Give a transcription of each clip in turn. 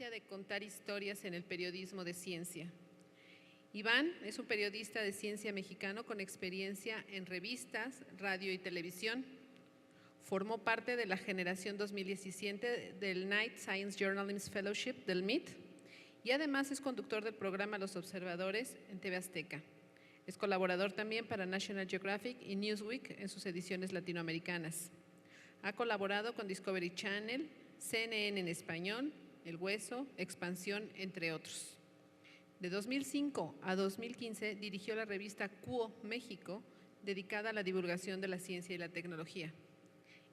importancia de contar historias en el periodismo de ciencia. Iván es un periodista de ciencia mexicano con experiencia en revistas, radio y televisión. Formó parte de la generación 2017 del Knight Science Journalism Fellowship del MIT y además es conductor del programa Los Observadores en TV Azteca. Es colaborador también para National Geographic y Newsweek en sus ediciones latinoamericanas. Ha colaborado con Discovery Channel, CNN en español, El Hueso, Expansión, entre otros. De 2005 a 2015 dirigió la revista Quo México, dedicada a la divulgación de la ciencia y la tecnología.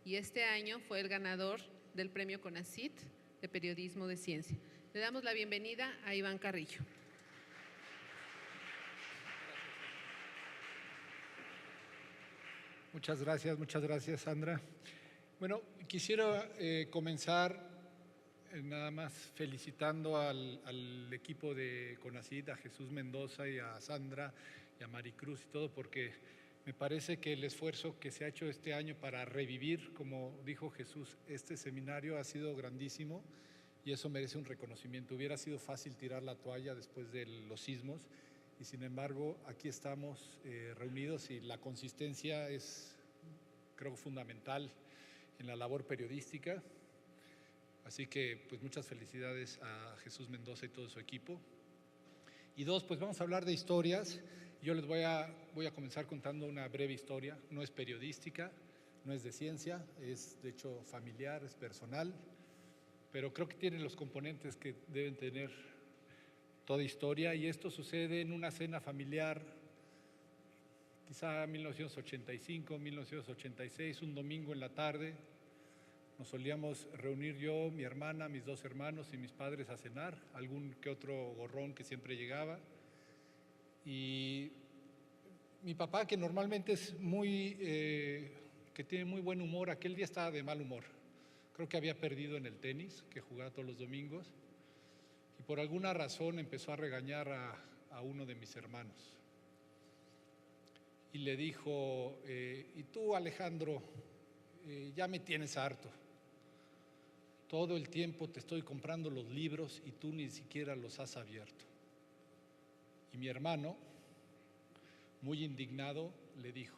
Y este año fue el ganador del premio CONACYT de Periodismo de Ciencia. Le damos la bienvenida a Iván Carrillo. Muchas gracias, Sandra. Bueno, quisiera comenzar nada más felicitando al equipo de CONACYT, a Jesús Mendoza y a Sandra y a Maricruz y todo, porque me parece que el esfuerzo que se ha hecho este año para revivir, como dijo Jesús, este seminario ha sido grandísimo y eso merece un reconocimiento. Hubiera sido fácil tirar la toalla después de los sismos y sin embargo aquí estamos reunidos y la consistencia es, creo, fundamental en la labor periodística. Así que pues muchas felicidades a Jesús Mendoza y todo su equipo. Y dos, pues vamos a hablar de historias. Yo les voy a comenzar contando una breve historia. No es periodística, no es de ciencia, es de hecho familiar, es personal, pero creo que tiene los componentes que deben tener toda historia. Y esto sucede en una cena familiar, quizá 1985, 1986, un domingo en la tarde. Nos solíamos reunir yo, mi hermana, mis dos hermanos y mis padres a cenar, algún que otro gorrón que siempre llegaba. Y mi papá, que normalmente es que tiene muy buen humor, aquel día estaba de mal humor. Creo que había perdido en el tenis, que jugaba todos los domingos, y por alguna razón empezó a regañar a uno de mis hermanos. Y le dijo, y tú, Alejandro, ya me tienes harto. Todo el tiempo te estoy comprando los libros y tú ni siquiera los has abierto. Y mi hermano, muy indignado, le dijo,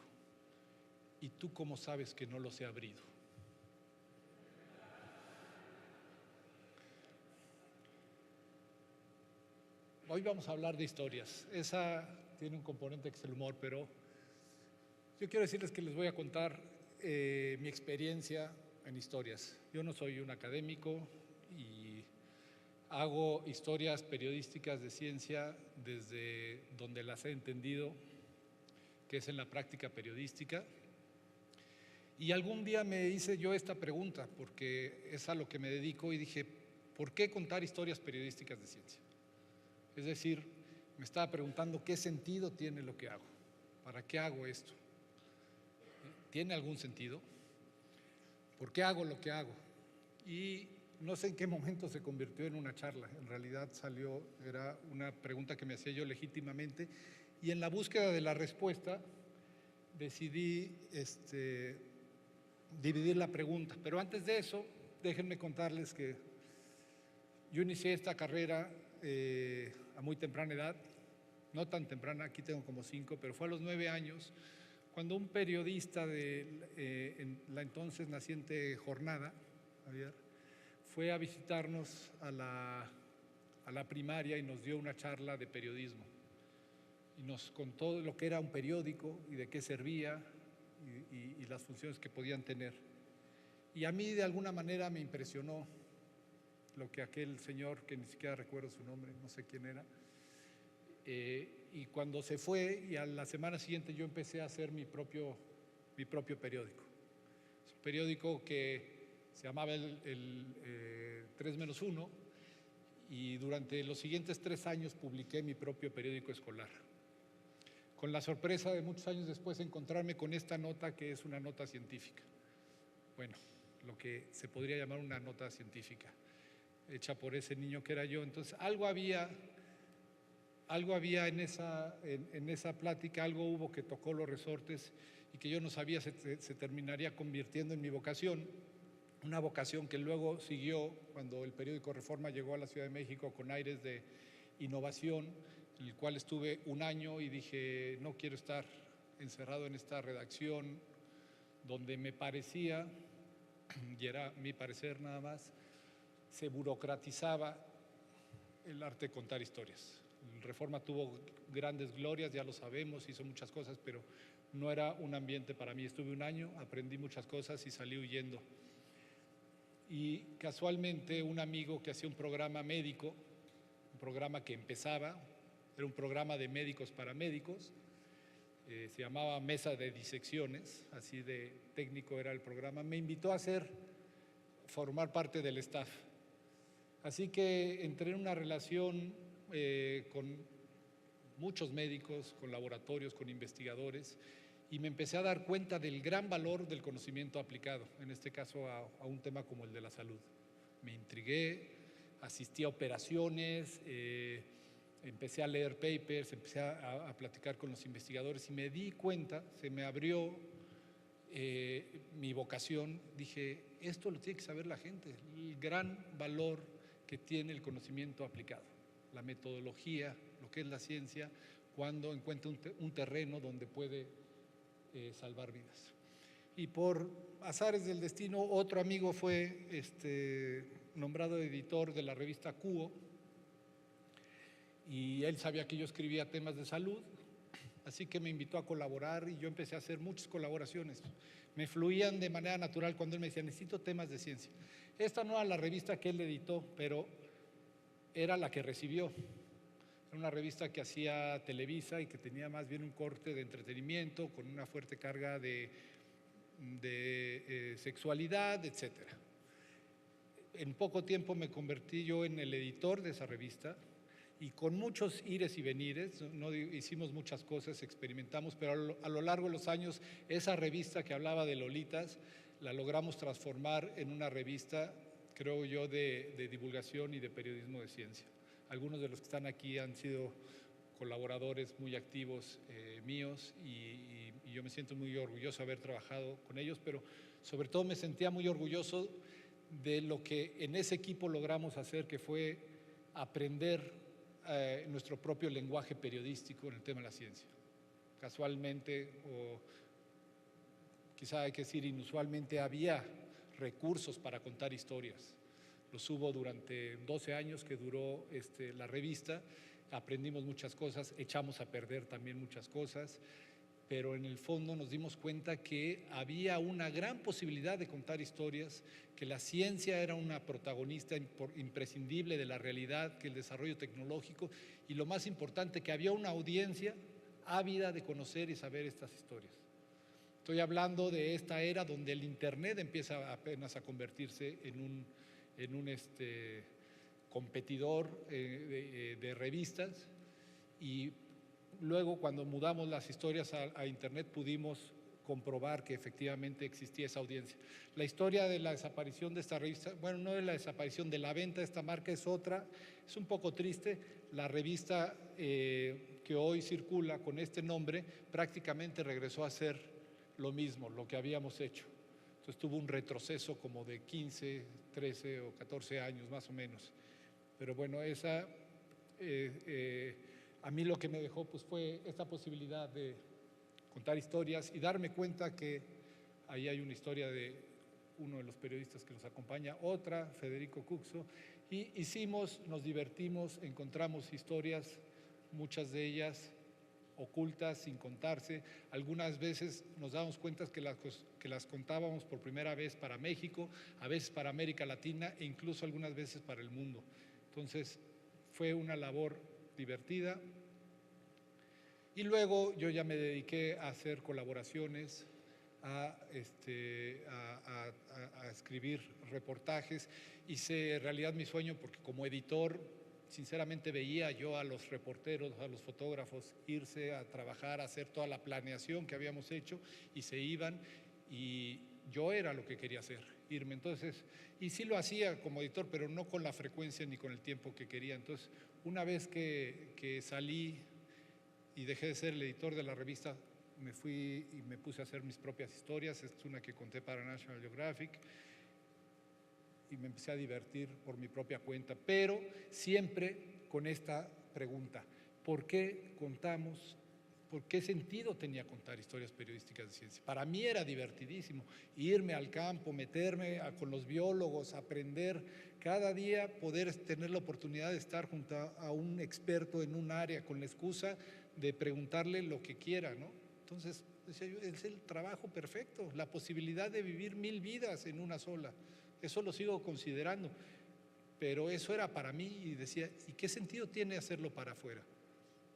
¿y tú cómo sabes que no los he abrido? Hoy vamos a hablar de historias. Esa tiene un componente que es el humor, pero yo quiero decirles que les voy a contar mi experiencia en historias. Yo no soy un académico y hago historias periodísticas de ciencia desde donde las he entendido, que es en la práctica periodística. Y algún día me hice yo esta pregunta, porque es a lo que me dedico, y dije, ¿por qué contar historias periodísticas de ciencia? Es decir, me estaba preguntando qué sentido tiene lo que hago, ¿para qué hago esto? ¿Tiene algún sentido? ¿Por qué hago lo que hago? Y no sé en qué momento se convirtió en una charla. En realidad era una pregunta que me hacía yo legítimamente, y en la búsqueda de la respuesta decidí dividir la pregunta. Pero antes de eso, déjenme contarles que yo inicié esta carrera a muy temprana edad, no tan temprana, aquí tengo como 5, pero fue a los 9 años, cuando un periodista en la entonces naciente Jornada, Javier, fue a visitarnos a la primaria y nos dio una charla de periodismo. Y nos contó lo que era un periódico y de qué servía y las funciones que podían tener. Y a mí de alguna manera me impresionó lo que aquel señor, que ni siquiera recuerdo su nombre, no sé quién era, y cuando se fue, y a la semana siguiente yo empecé a hacer mi propio periódico. Es un periódico que se llamaba el 3-1, y durante los siguientes 3 años publiqué mi propio periódico escolar, con la sorpresa de muchos años después encontrarme con esta nota, que es una nota científica. Bueno, lo que se podría llamar una nota científica, hecha por ese niño que era yo. Entonces algo había en esa plática, algo hubo que tocó los resortes y que yo no sabía se terminaría convirtiendo en mi vocación. una vocación que luego siguió cuando el periódico Reforma llegó a la Ciudad de México con aires de innovación, en el cual estuve un año y dije, no quiero estar encerrado en esta redacción donde me parecía, y era mi parecer nada más, se burocratizaba el arte de contar historias. El Reforma tuvo grandes glorias, ya lo sabemos, hizo muchas cosas, pero no era un ambiente para mí. Estuve un año, aprendí muchas cosas y salí huyendo. Y casualmente un amigo que hacía un programa médico, un programa que empezaba, era un programa de médicos para médicos, se llamaba Mesa de Disecciones, así de técnico era el programa, me invitó a formar parte del staff. Así que entré en una relación con muchos médicos, con laboratorios, con investigadores, y me empecé a dar cuenta del gran valor del conocimiento aplicado, en este caso a un tema como el de la salud. Me intrigué, asistí a operaciones, empecé a leer papers, empecé a platicar con los investigadores y me di cuenta, se me abrió mi vocación, dije, esto lo tiene que saber la gente, el gran valor que tiene el conocimiento aplicado, la metodología, lo que es la ciencia, cuando encuentra un terreno donde puede salvar vidas. Y por azares del destino, otro amigo fue nombrado editor de la revista Cuo, y él sabía que yo escribía temas de salud, así que me invitó a colaborar y yo empecé a hacer muchas colaboraciones. Me fluían de manera natural cuando él me decía, necesito temas de ciencia. Esta no era la revista que él editó, pero era la que recibió. Era una revista que hacía Televisa y que tenía más bien un corte de entretenimiento con una fuerte carga de sexualidad, etc. En poco tiempo me convertí yo en el editor de esa revista y con muchos ires y venires, no hicimos muchas cosas, experimentamos, pero a lo largo de los años esa revista que hablaba de lolitas la logramos transformar en una revista, creo yo, de divulgación y de periodismo de ciencia. Algunos de los que están aquí han sido colaboradores muy activos míos y yo me siento muy orgulloso de haber trabajado con ellos, pero sobre todo me sentía muy orgulloso de lo que en ese equipo logramos hacer, que fue aprender nuestro propio lenguaje periodístico en el tema de la ciencia. Casualmente, o quizá hay que decir inusualmente, había recursos para contar historias. Los hubo durante 12 años que duró la revista, aprendimos muchas cosas, echamos a perder también muchas cosas, pero en el fondo nos dimos cuenta que había una gran posibilidad de contar historias, que la ciencia era una protagonista imprescindible de la realidad, que el desarrollo tecnológico, y lo más importante, que había una audiencia ávida de conocer y saber estas historias. Estoy hablando de esta era donde el Internet empieza apenas a convertirse en un competidor de revistas, y luego cuando mudamos las historias a Internet pudimos comprobar que efectivamente existía esa audiencia. La historia de la desaparición de esta revista, bueno, no de la desaparición, de la venta de esta marca es otra, es un poco triste. La revista que hoy circula con este nombre prácticamente regresó a ser lo mismo, lo que habíamos hecho. Entonces tuvo un retroceso como de 15, 13 o 14 años más o menos. Pero bueno, a mí lo que me dejó pues fue esta posibilidad de contar historias y darme cuenta que ahí hay una historia de uno de los periodistas que nos acompaña, otra, Federico Cuxo, y nos divertimos, encontramos historias, muchas de ellas ocultas, sin contarse. Algunas veces nos damos cuenta que las contábamos por primera vez para México, a veces para América Latina e incluso algunas veces para el mundo. Entonces fue una labor divertida. Y luego yo ya me dediqué a hacer colaboraciones, a escribir reportajes. Hice realidad mi sueño porque como editor, sinceramente veía yo a los reporteros, a los fotógrafos irse a trabajar, a hacer toda la planeación que habíamos hecho y se iban, y yo era lo que quería hacer, irme. Entonces, y sí lo hacía como editor, pero no con la frecuencia ni con el tiempo que quería. Entonces, una vez que salí y dejé de ser el editor de la revista, me fui y me puse a hacer mis propias historias. Esta es una que conté para National Geographic. y me empecé a divertir por mi propia cuenta, pero siempre con esta pregunta: ¿por qué contamos? ¿Por qué sentido tenía contar historias periodísticas de ciencia? Para mí era divertidísimo irme al campo, meterme con los biólogos, aprender cada día, poder tener la oportunidad de estar junto a un experto en un área con la excusa de preguntarle lo que quiera, ¿no? Entonces, decía yo, es el trabajo perfecto, la posibilidad de vivir 1000 vidas en una sola. Eso lo sigo considerando, pero eso era para mí y decía, ¿y qué sentido tiene hacerlo para afuera?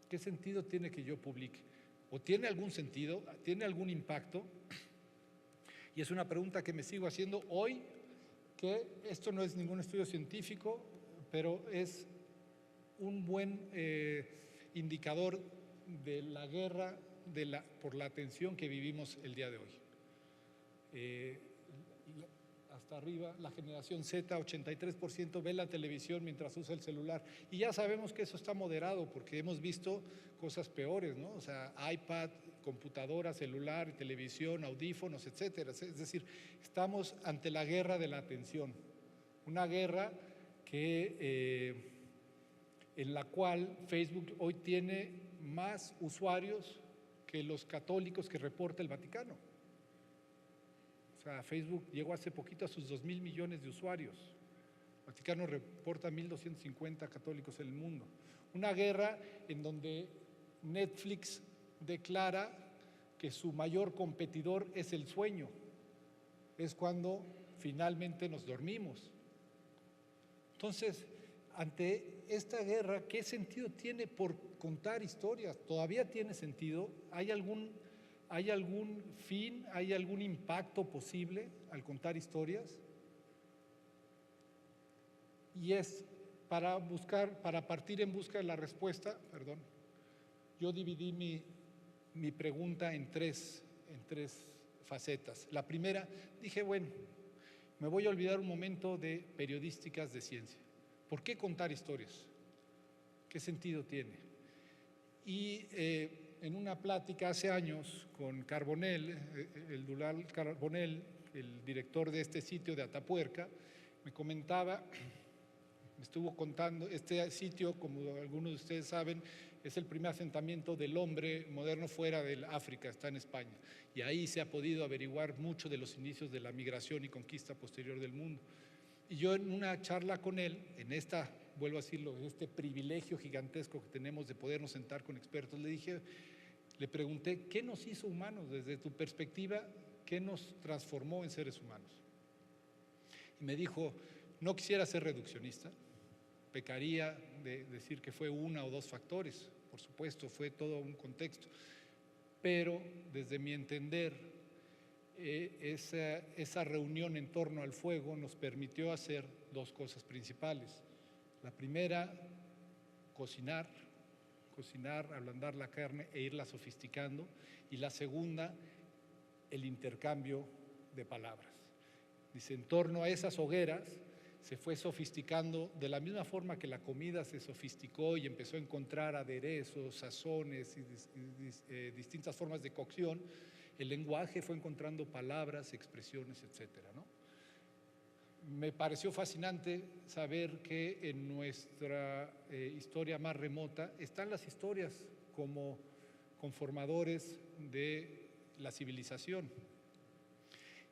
¿Qué sentido tiene que yo publique? ¿O tiene algún sentido? ¿Tiene algún impacto? Y es una pregunta que me sigo haciendo hoy, que esto no es ningún estudio científico, pero es un buen indicador de la guerra por la atención que vivimos el día de hoy. Hasta arriba, la generación Z, 83% ve la televisión mientras usa el celular. Y ya sabemos que eso está moderado porque hemos visto cosas peores, ¿no? O sea, iPad, computadora, celular, televisión, audífonos, etcétera. Es decir, estamos ante la guerra de la atención. Una guerra en la cual Facebook hoy tiene más usuarios que los católicos que reporta el Vaticano. O sea, Facebook llegó hace poquito a sus 2.000 millones de usuarios. El Vaticano reporta 1.250 católicos en el mundo. Una guerra en donde Netflix declara que su mayor competidor es el sueño. Es cuando finalmente nos dormimos. Entonces, ante esta guerra, ¿qué sentido tiene por contar historias? ¿Todavía tiene sentido? ¿Hay algún fin, hay algún impacto posible al contar historias? Y es para partir en busca de la respuesta, yo dividí mi pregunta en tres facetas. La primera, dije, bueno, me voy a olvidar un momento de periodísticas de ciencia. ¿Por qué contar historias? ¿Qué sentido tiene? Y en una plática hace años con Carbonell, el Dural Carbonell, el director de este sitio de Atapuerca, me comentaba, me estuvo contando, este sitio, como algunos de ustedes saben, es el primer asentamiento del hombre moderno fuera del África, está en España, y ahí se ha podido averiguar mucho de los inicios de la migración y conquista posterior del mundo. Y yo en una charla con él, vuelvo a decirlo, este privilegio gigantesco que tenemos de podernos sentar con expertos, le pregunté, ¿qué nos hizo humanos? Desde tu perspectiva, ¿qué nos transformó en seres humanos? Y me dijo, no quisiera ser reduccionista, pecaría de decir que fue una o dos factores, por supuesto, fue todo un contexto, pero desde mi entender, esa reunión en torno al fuego nos permitió hacer dos cosas principales. La primera, cocinar, ablandar la carne e irla sofisticando. Y la segunda, el intercambio de palabras. Dice, en torno a esas hogueras se fue sofisticando de la misma forma que la comida se sofisticó y empezó a encontrar aderezos, sazones y distintas formas de cocción. El lenguaje fue encontrando palabras, expresiones, etcétera, ¿no? Me pareció fascinante saber que en nuestra historia más remota están las historias como conformadores de la civilización.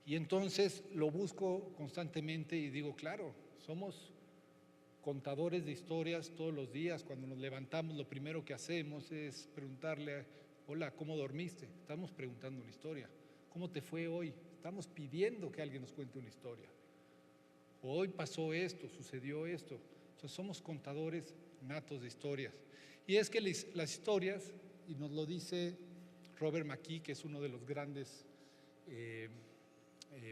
Y entonces lo busco constantemente y digo, claro, somos contadores de historias todos los días. Cuando nos levantamos, lo primero que hacemos es preguntarle, hola, ¿cómo dormiste? Estamos preguntando una historia. ¿Cómo te fue hoy? Estamos pidiendo que alguien nos cuente una historia. Hoy pasó esto, sucedió esto. Entonces somos contadores natos de historias. Y es que las historias, y nos lo dice Robert McKee, que es uno de los grandes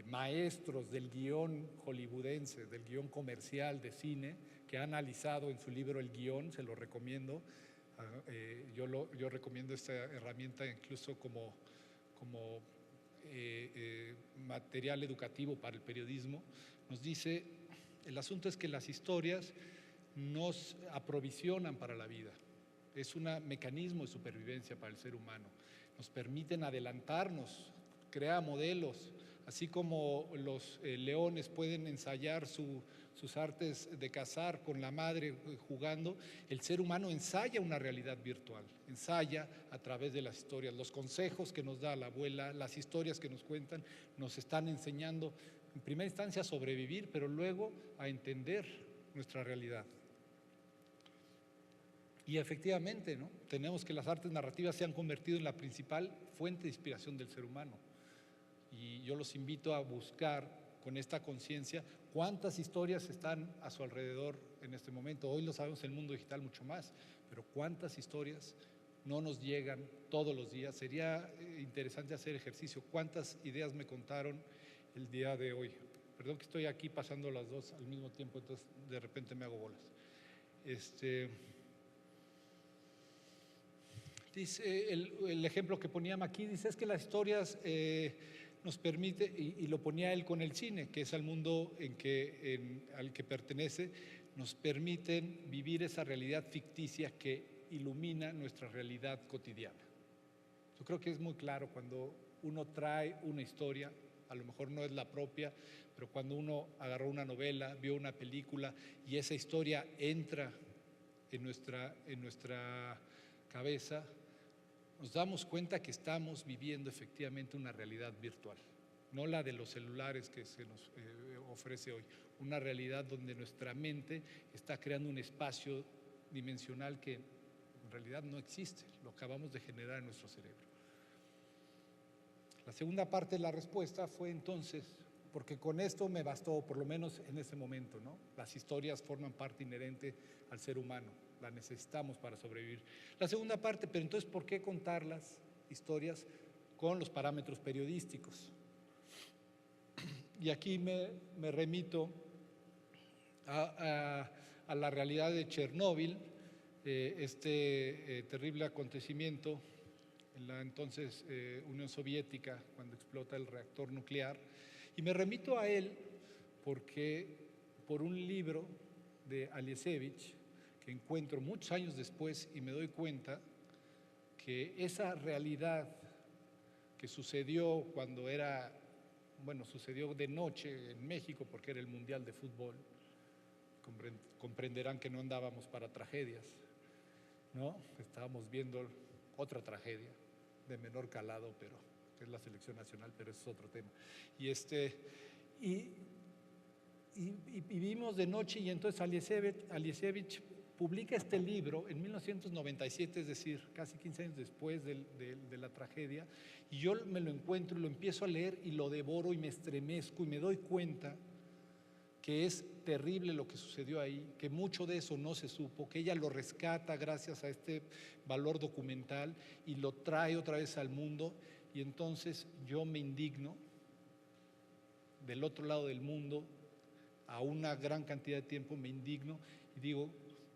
maestros del guión hollywoodense, del guión comercial de cine, que ha analizado en su libro El Guión, se lo recomiendo. Yo recomiendo esta herramienta incluso como material educativo para el periodismo. Nos dice, el asunto es que las historias nos aprovisionan para la vida. Es un mecanismo de supervivencia para el ser humano. Nos permiten adelantarnos, crear modelos, así como los leones pueden ensayar sus artes de cazar con la madre jugando, el ser humano ensaya una realidad virtual, ensaya a través de las historias. Los consejos que nos da la abuela, las historias que nos cuentan, nos están enseñando en primera instancia a sobrevivir, pero luego a entender nuestra realidad. Y efectivamente, ¿no?, tenemos que las artes narrativas se han convertido en la principal fuente de inspiración del ser humano. Y yo los invito a buscar con esta conciencia cuántas historias están a su alrededor en este momento. Hoy lo sabemos en el mundo digital mucho más, pero cuántas historias no nos llegan todos los días. Sería interesante hacer ejercicio. ¿Cuántas ideas me contaron el día de hoy? Perdón que estoy aquí pasando las dos al mismo tiempo, entonces de repente me hago bolas. Dice el ejemplo que ponía aquí, dice es que las historias nos permite, y lo ponía él con el cine, que es el mundo al que pertenece, nos permiten vivir esa realidad ficticia que ilumina nuestra realidad cotidiana. Yo creo que es muy claro cuando uno trae una historia, a lo mejor no es la propia, pero cuando uno agarró una novela, vio una película y esa historia entra en nuestra cabeza, nos damos cuenta que estamos viviendo efectivamente una realidad virtual, no la de los celulares que se nos ofrece hoy, una realidad donde nuestra mente está creando un espacio dimensional que en realidad no existe, lo acabamos de generar en nuestro cerebro. La segunda parte de la respuesta fue entonces, porque con esto me bastó, por lo menos en ese momento, ¿no? Las historias forman parte inherente al ser humano, la necesitamos para sobrevivir. La segunda parte, pero entonces, ¿por qué contar las historias con los parámetros periodísticos? Y aquí me remito a la realidad de Chernóbil, terrible acontecimiento en la entonces Unión Soviética, cuando explota el reactor nuclear. Y me remito a él porque por un libro de Aliesevich, que encuentro muchos años después y me doy cuenta que esa realidad que sucedió cuando sucedió de noche en México porque era el Mundial de Fútbol, comprenderán que no andábamos para tragedias, ¿no? Estábamos viendo otra tragedia de menor calado, pero que es la selección nacional, pero ese es otro tema. Y vivimos de noche y entonces Aliesevich publica este libro en 1997, es decir, casi 15 años después de la tragedia, y yo me lo encuentro y lo empiezo a leer y lo devoro y me estremezco y me doy cuenta que es terrible lo que sucedió ahí, que mucho de eso no se supo, que ella lo rescata gracias a este valor documental y lo trae otra vez al mundo, y entonces yo me indigno del otro lado del mundo, a una gran cantidad de tiempo me indigno y digo,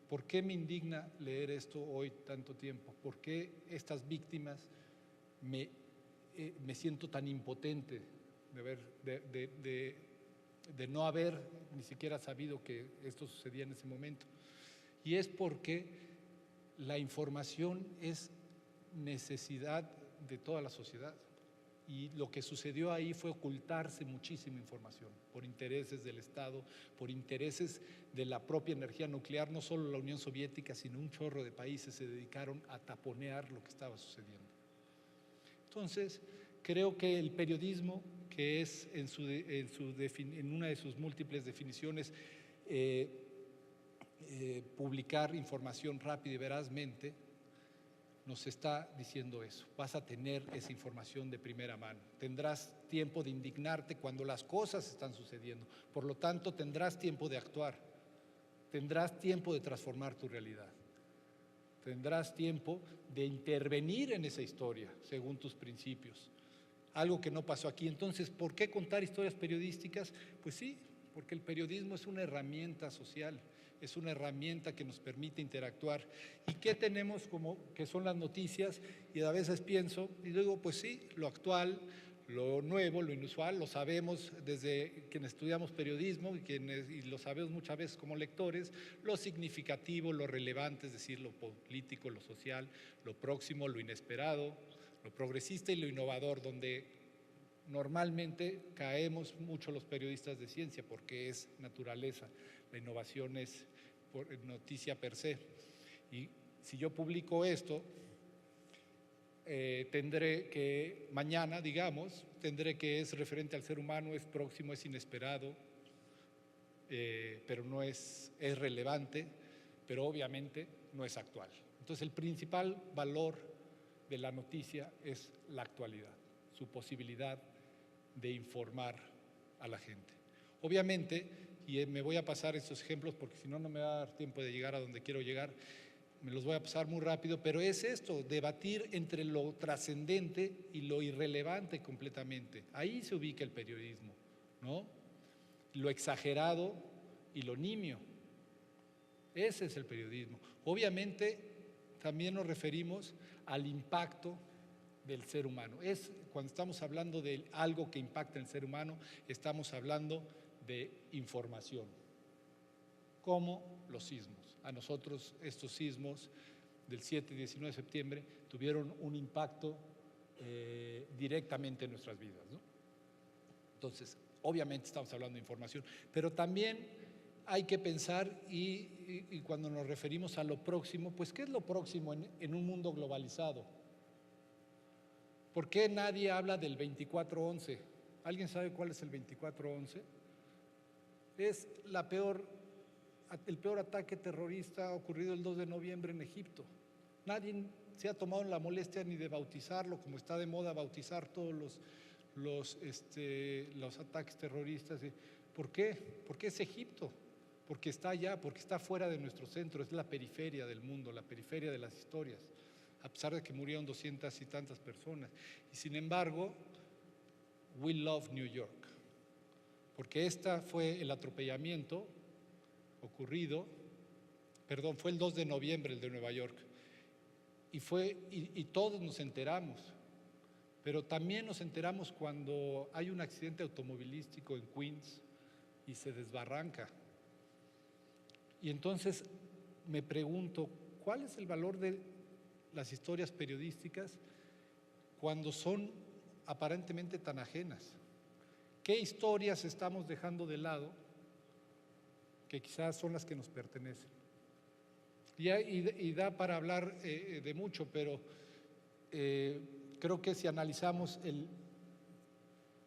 ¿por qué me indigna leer esto hoy tanto tiempo? ¿Por qué estas víctimas me siento tan impotente de no haber ni siquiera sabido que esto sucedía en ese momento? Y es porque la información es necesidad de toda la sociedad. Y lo que sucedió ahí fue ocultarse muchísima información por intereses del Estado, por intereses de la propia energía nuclear. No solo la Unión Soviética, sino un chorro de países se dedicaron a taponear lo que estaba sucediendo. Entonces, creo que el periodismo, que es en una de sus múltiples definiciones, publicar información rápida y verazmente, nos está diciendo eso. Vas a tener esa información de primera mano. Tendrás tiempo de indignarte cuando las cosas están sucediendo. Por lo tanto, tendrás tiempo de actuar. Tendrás tiempo de transformar tu realidad. Tendrás tiempo de intervenir en esa historia según tus principios. Algo que no pasó aquí. Entonces, ¿por qué contar historias periodísticas? Pues sí, porque el periodismo es una herramienta social. Es una herramienta que nos permite interactuar. ¿Y qué tenemos como que son las noticias? Y a veces pienso, y digo, pues sí, lo actual, lo nuevo, lo inusual, lo sabemos desde quienes estudiamos periodismo y lo sabemos muchas veces como lectores, lo significativo, lo relevante, es decir, lo político, lo social, lo próximo, lo inesperado, lo progresista y lo innovador, donde normalmente caemos mucho los periodistas de ciencia porque es naturaleza, la innovación es noticia per se. Y si yo publico esto, tendré que, mañana, digamos, tendré que es referente al ser humano, es próximo, es inesperado, pero no es relevante, pero obviamente no es actual. Entonces, el principal valor de la noticia es la actualidad, su posibilidad de informar a la gente. Obviamente, y me voy a pasar estos ejemplos porque si no, no me va a dar tiempo de llegar a donde quiero llegar, me los voy a pasar muy rápido, pero es esto, debatir entre lo trascendente y lo irrelevante completamente. Ahí se ubica el periodismo, ¿no? Lo exagerado y lo nimio. Ese es el periodismo. Obviamente, también nos referimos al impacto del ser humano. Cuando estamos hablando de algo que impacta en el ser humano, estamos hablando de información, como los sismos. A nosotros estos sismos del 7 y 19 de septiembre tuvieron un impacto directamente en nuestras vidas, ¿no? Entonces, obviamente estamos hablando de información, pero también hay que pensar y cuando nos referimos a lo próximo, pues ¿qué es lo próximo en un mundo globalizado? ¿Por qué nadie habla del 24/11? ¿Alguien sabe cuál es el 24/11? Es el peor ataque terrorista ocurrido el 2 de noviembre en Egipto. Nadie se ha tomado la molestia ni de bautizarlo, como está de moda bautizar todos los ataques terroristas. ¿Por qué? Porque es Egipto, porque está allá, porque está fuera de nuestro centro, es la periferia del mundo, la periferia de las historias, a pesar de que murieron 200 y tantas personas. Y sin embargo, we love New York, porque fue el atropellamiento ocurrido, fue el 2 de noviembre el de Nueva York, y todos nos enteramos, pero también nos enteramos cuando hay un accidente automovilístico en Queens y se desbarranca. Y entonces me pregunto, ¿cuál es el valor de las historias periodísticas cuando son aparentemente tan ajenas? ¿Qué historias estamos dejando de lado que quizás son las que nos pertenecen? Y da para hablar de mucho, pero creo que si analizamos el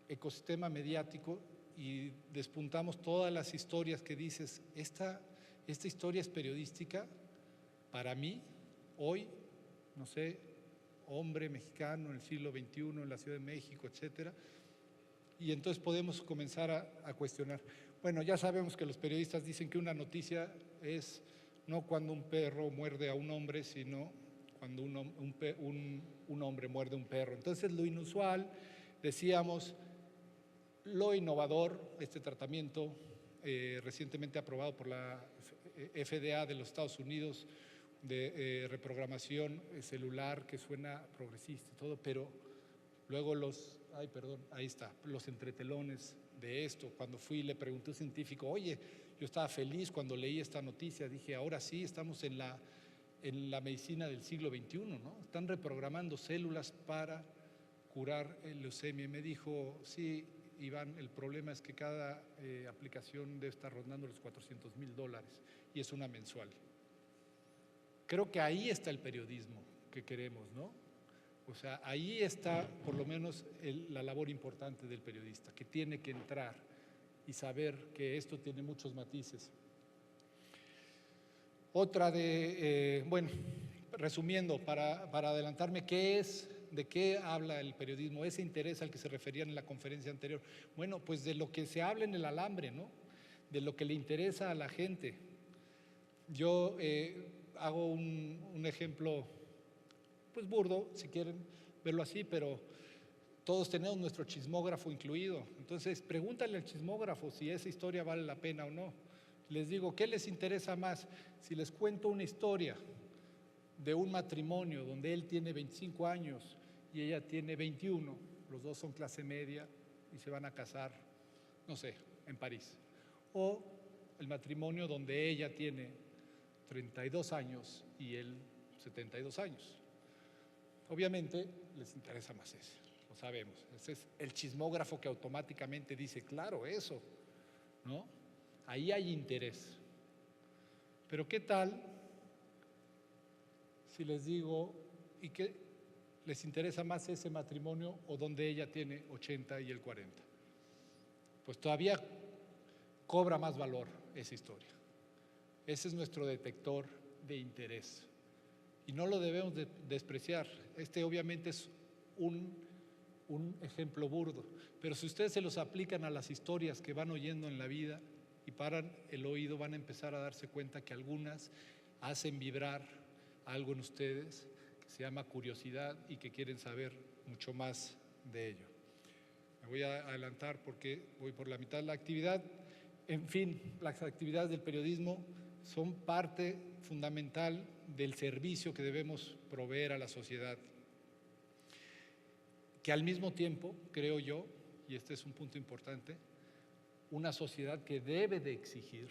ecosistema mediático y despuntamos todas las historias que dices, esta historia es periodística, para mí, hoy, no sé, hombre mexicano en el siglo XXI, en la Ciudad de México, etcétera, y entonces podemos comenzar a cuestionar. Bueno, ya sabemos que los periodistas dicen que una noticia es no cuando un perro muerde a un hombre, sino cuando un hombre muerde a un perro. Entonces, lo inusual, decíamos, lo innovador, este tratamiento recientemente aprobado por la FDA de los Estados Unidos de reprogramación celular, que suena progresista y todo, pero luego ahí está, los entretelones de esto. Cuando fui le pregunté a un científico, oye, yo estaba feliz cuando leí esta noticia, dije, ahora sí estamos en la medicina del siglo XXI, ¿no? Están reprogramando células para curar leucemia. Y me dijo, sí, Iván, el problema es que cada aplicación debe estar rondando los $400,000 y es una mensual. Creo que ahí está el periodismo que queremos, ¿no? O sea, ahí está por lo menos la labor importante del periodista, que tiene que entrar y saber que esto tiene muchos matices. Bueno, resumiendo, para adelantarme, ¿de qué habla el periodismo? Ese interés al que se referían en la conferencia anterior. Bueno, pues de lo que se habla en el alambre, ¿no? De lo que le interesa a la gente. Yo hago un ejemplo, pues burdo, si quieren verlo así, pero todos tenemos nuestro chismógrafo incluido. Entonces, pregúntale al chismógrafo si esa historia vale la pena o no. Les digo, ¿qué les interesa más? Si les cuento una historia de un matrimonio donde él tiene 25 años y ella tiene 21, los dos son clase media y se van a casar, no sé, en París. O el matrimonio donde ella tiene 32 años y él 72 años. Obviamente les interesa más ese. lo sabemos. Ese es el chismógrafo que automáticamente dice, claro, eso, ¿no? Ahí hay interés. Pero ¿qué tal si les digo, ¿y qué les interesa más ese matrimonio o donde ella tiene 80 y él 40? Pues todavía cobra más valor esa historia. Ese es nuestro detector de interés. Y no lo debemos despreciar. Este obviamente es un ejemplo burdo, pero si ustedes se los aplican a las historias que van oyendo en la vida y paran el oído, van a empezar a darse cuenta que algunas hacen vibrar algo en ustedes que se llama curiosidad y que quieren saber mucho más de ello. Me voy a adelantar porque voy por la mitad de la actividad. En fin, las actividades del periodismo son parte fundamental del servicio que debemos proveer a la sociedad, que al mismo tiempo, creo yo, y este es un punto importante, una sociedad que debe de exigir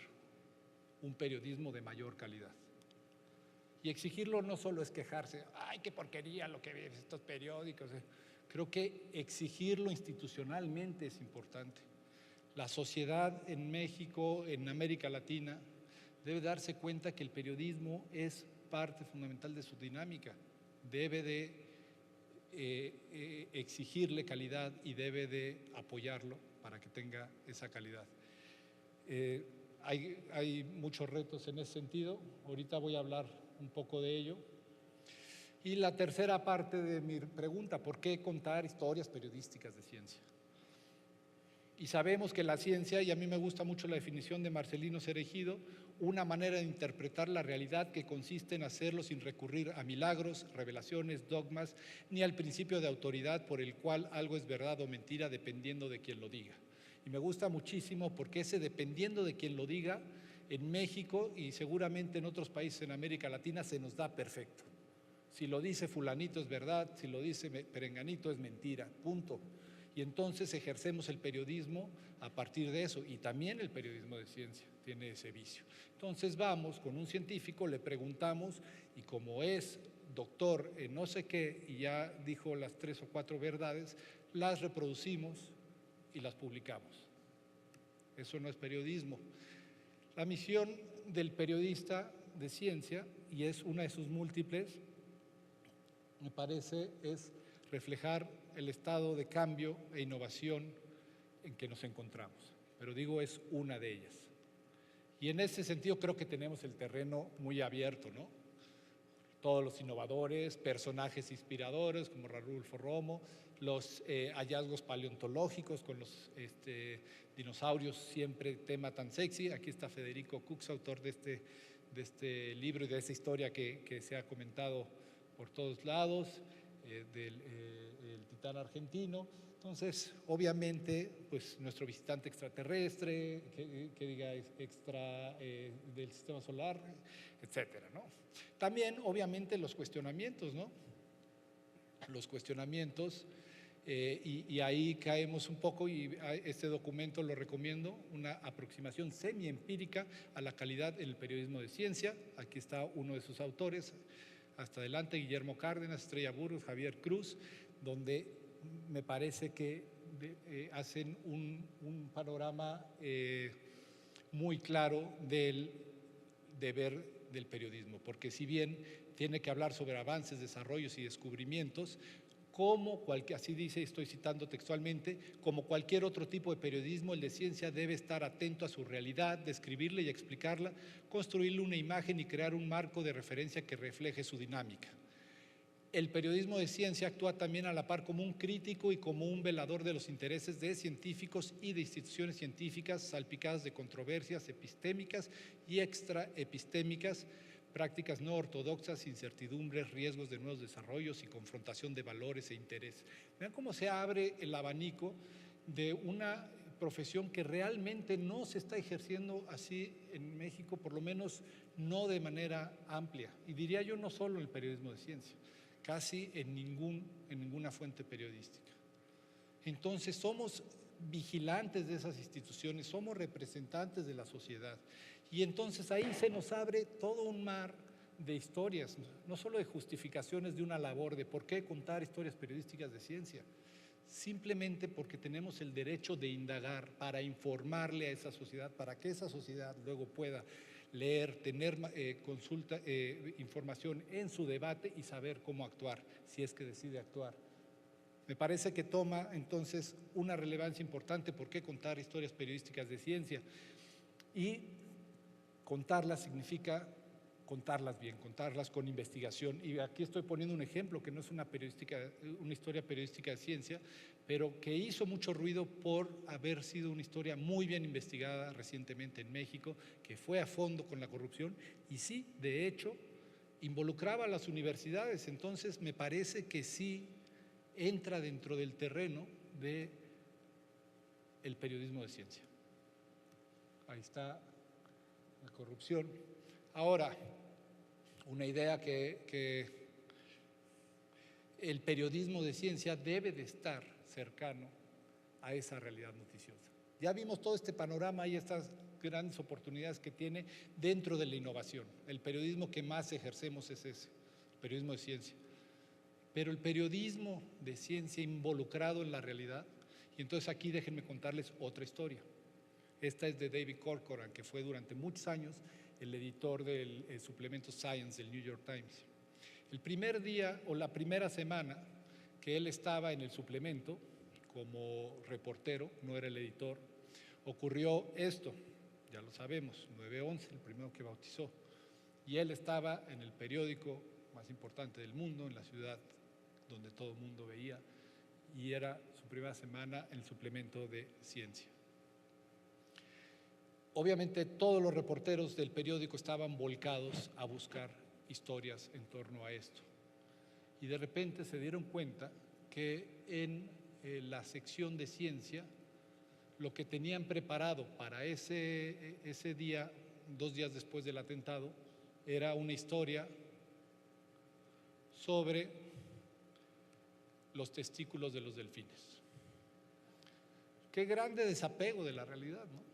un periodismo de mayor calidad. Y exigirlo no solo es quejarse, ¡ay, qué porquería lo que ven estos periódicos! Creo que exigirlo institucionalmente es importante. La sociedad en México, en América Latina, debe darse cuenta que el periodismo es parte fundamental de su dinámica. Debe de exigirle calidad y debe de apoyarlo para que tenga esa calidad. Hay muchos retos en ese sentido. Ahorita voy a hablar un poco de ello. Y la tercera parte de mi pregunta, ¿por qué contar historias periodísticas de ciencia? Y sabemos que la ciencia, y a mí me gusta mucho la definición de Marcelino Cereijido, una manera de interpretar la realidad que consiste en hacerlo sin recurrir a milagros, revelaciones, dogmas, ni al principio de autoridad por el cual algo es verdad o mentira dependiendo de quien lo diga. Y me gusta muchísimo porque ese dependiendo de quien lo diga, en México y seguramente en otros países en América Latina se nos da perfecto. Si lo dice fulanito es verdad, si lo dice perenganito es mentira, punto. Y entonces ejercemos el periodismo a partir de eso, y también el periodismo de ciencia tiene ese vicio. Entonces vamos con un científico, le preguntamos, y como es doctor en no sé qué, y ya dijo las 3 o 4 verdades, las reproducimos y las publicamos. Eso no es periodismo. La misión del periodista de ciencia, y es una de sus múltiples, me parece, es reflejar el estado de cambio e innovación en que nos encontramos. Pero digo, es una de ellas. Y en ese sentido creo que tenemos el terreno muy abierto, ¿no? Todos los innovadores, personajes inspiradores como Rarulfo Romo, los hallazgos paleontológicos con los dinosaurios, siempre tema tan sexy. Aquí está Federico Cux, autor de este libro y de esta historia que se ha comentado por todos lados, del titán argentino. Entonces, obviamente, pues nuestro visitante extraterrestre, que diga extra del sistema solar, etcétera, ¿no? También, obviamente, los cuestionamientos, ¿no? Los cuestionamientos, y ahí caemos un poco, y este documento lo recomiendo, una aproximación semi-empírica a la calidad en el periodismo de ciencia. Aquí está uno de sus autores, hasta adelante, Guillermo Cárdenas, Estrella Burgos, Javier Cruz, donde me parece que hacen un panorama muy claro del deber del periodismo, porque si bien tiene que hablar sobre avances, desarrollos y descubrimientos, como así dice, estoy citando textualmente, como cualquier otro tipo de periodismo, el de ciencia debe estar atento a su realidad, describirla y explicarla, construirle una imagen y crear un marco de referencia que refleje su dinámica. El periodismo de ciencia actúa también a la par como un crítico y como un velador de los intereses de científicos y de instituciones científicas salpicadas de controversias epistémicas y extraepistémicas, prácticas no ortodoxas, incertidumbres, riesgos de nuevos desarrollos y confrontación de valores e intereses. Vean cómo se abre el abanico de una profesión que realmente no se está ejerciendo así en México, por lo menos no de manera amplia. Y diría yo, no solo en el periodismo de ciencia, casi en ninguna fuente periodística. Entonces somos vigilantes de esas instituciones, somos representantes de la sociedad. Y entonces ahí se nos abre todo un mar de historias, no solo de justificaciones de una labor, de por qué contar historias periodísticas de ciencia, simplemente porque tenemos el derecho de indagar para informarle a esa sociedad, para que esa sociedad luego pueda leer, tener información en su debate y saber cómo actuar, si es que decide actuar. Me parece que toma entonces una relevancia importante. ¿Por qué contar historias periodísticas de ciencia? Y contarlas significa contarlas bien, contarlas con investigación. Y aquí estoy poniendo un ejemplo que no es una historia periodística de ciencia, pero que hizo mucho ruido por haber sido una historia muy bien investigada recientemente en México, que fue a fondo con la corrupción y sí, de hecho, involucraba a las universidades. Entonces, me parece que sí entra dentro del terreno del periodismo de ciencia. Ahí está la corrupción. Ahora, una idea que el periodismo de ciencia debe de estar cercano a esa realidad noticiosa. Ya vimos todo este panorama y estas grandes oportunidades que tiene dentro de la innovación. El periodismo que más ejercemos es ese, el periodismo de ciencia. Pero el periodismo de ciencia involucrado en la realidad, y entonces aquí déjenme contarles otra historia. Esta es de David Corcoran, que fue durante muchos años el editor del suplemento Science del New York Times. El primer día o la primera semana que él estaba en el suplemento como reportero, no era el editor, ocurrió esto, ya lo sabemos, 9/11, el primero que bautizó, y él estaba en el periódico más importante del mundo, en la ciudad donde todo el mundo veía, y era su primera semana en el suplemento de ciencia. Obviamente todos los reporteros del periódico estaban volcados a buscar historias en torno a esto. Y de repente se dieron cuenta que en la sección de ciencia, lo que tenían preparado para ese día, 2 días después del atentado, era una historia sobre los testículos de los delfines. Qué grande desapego de la realidad, ¿no?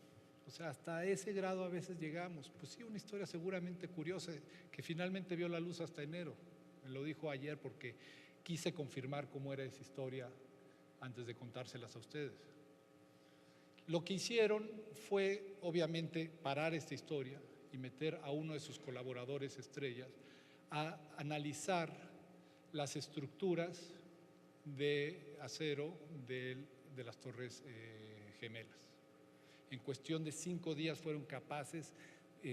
O sea, hasta ese grado a veces llegamos. Pues sí, una historia seguramente curiosa que finalmente vio la luz hasta enero. Me lo dijo ayer porque quise confirmar cómo era esa historia antes de contárselas a ustedes. Lo que hicieron fue, obviamente, parar esta historia y meter a uno de sus colaboradores estrellas a analizar las estructuras de acero de las Torres Gemelas. En cuestión de 5 días fueron capaces,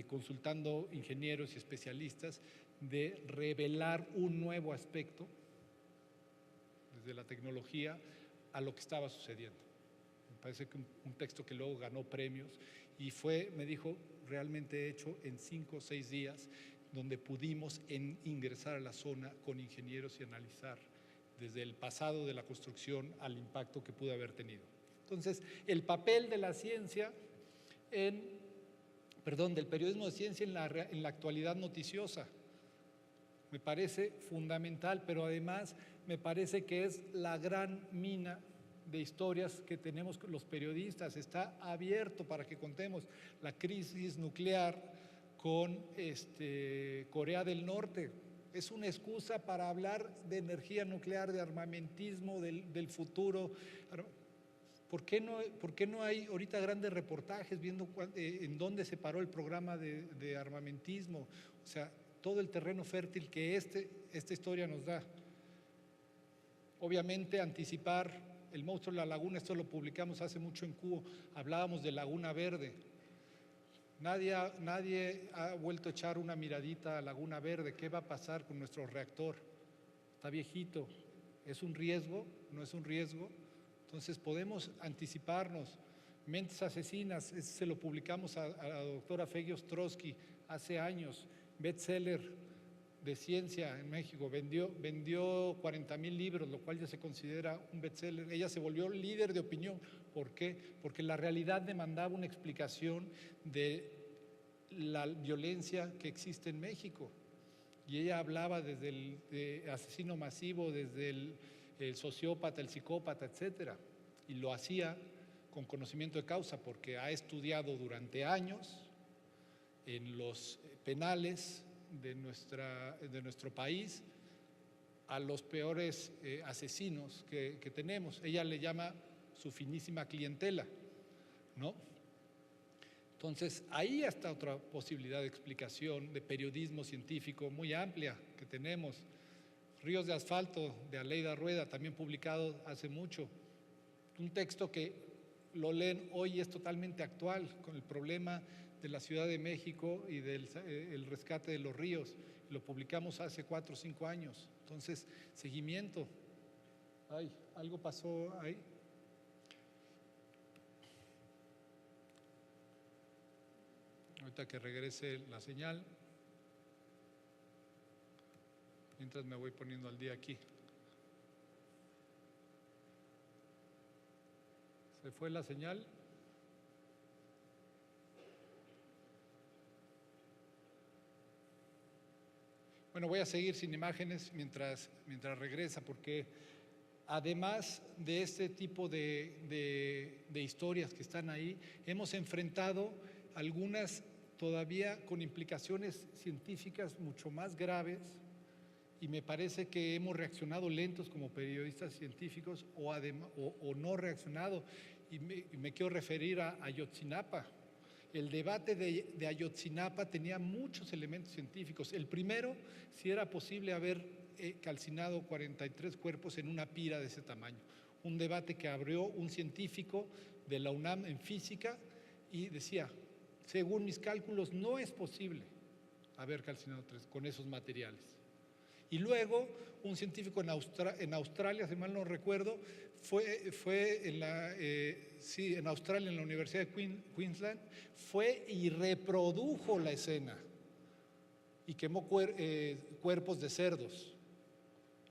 consultando ingenieros y especialistas, de revelar un nuevo aspecto desde la tecnología a lo que estaba sucediendo. Me parece que un texto que luego ganó premios y fue, me dijo, realmente hecho en 5 o 6 días, donde pudimos ingresar a la zona con ingenieros y analizar desde el pasado de la construcción al impacto que pudo haber tenido. Entonces, el papel de la ciencia del periodismo de ciencia en la actualidad noticiosa me parece fundamental, pero además me parece que es la gran mina de historias que tenemos los periodistas. Está abierto para que contemos la crisis nuclear con Corea del Norte. Es una excusa para hablar de energía nuclear, de armamentismo, del futuro. ¿Por qué no hay ahorita grandes reportajes viendo en dónde se paró el programa de armamentismo? O sea, todo el terreno fértil que esta historia nos da. Obviamente, anticipar el monstruo de la laguna, esto lo publicamos hace mucho en Cubo, hablábamos de Laguna Verde. Nadie ha vuelto a echar una miradita a Laguna Verde. ¿Qué va a pasar con nuestro reactor? Está viejito. ¿Es un riesgo? ¿No es un riesgo? Entonces podemos anticiparnos. Mentes asesinas, se lo publicamos a la doctora Feggy Ostrowski hace años, bestseller de ciencia en México, vendió 40,000 libros, lo cual ya se considera un bestseller. Ella se volvió líder de opinión. ¿Por qué? Porque la realidad demandaba una explicación de la violencia que existe en México. Y ella hablaba desde el asesino masivo, desde el sociópata, el psicópata, etcétera, y lo hacía con conocimiento de causa porque ha estudiado durante años en los penales de nuestro país a los peores asesinos que tenemos. Ella le llama su finísima clientela, ¿no? Entonces, ahí está otra posibilidad de explicación de periodismo científico muy amplia que tenemos. Ríos de asfalto, de Aleida Rueda, también publicado hace mucho. Un texto que lo leen hoy y es totalmente actual, con el problema de la Ciudad de México y del el rescate de los ríos. Lo publicamos hace 4 o 5 años. Entonces, seguimiento. Ay, algo pasó ahí. Ahorita que regrese la señal. Mientras me voy poniendo al día aquí. ¿Se fue la señal? Bueno, voy a seguir sin imágenes mientras regresa, porque además de este tipo de historias que están ahí, hemos enfrentado algunas todavía con implicaciones científicas mucho más graves, y me parece que hemos reaccionado lentos como periodistas científicos o no reaccionado, y me quiero referir a Ayotzinapa. El debate de Ayotzinapa tenía muchos elementos científicos. El primero, si era posible haber calcinado 43 cuerpos en una pira de ese tamaño. Un debate que abrió un científico de la UNAM en física y decía, según mis cálculos, no es posible haber calcinado 3 con esos materiales. Y luego un científico en Australia, si mal no recuerdo, fue en Australia, en la Universidad de Queensland, fue y reprodujo la escena y quemó cuerpos de cerdos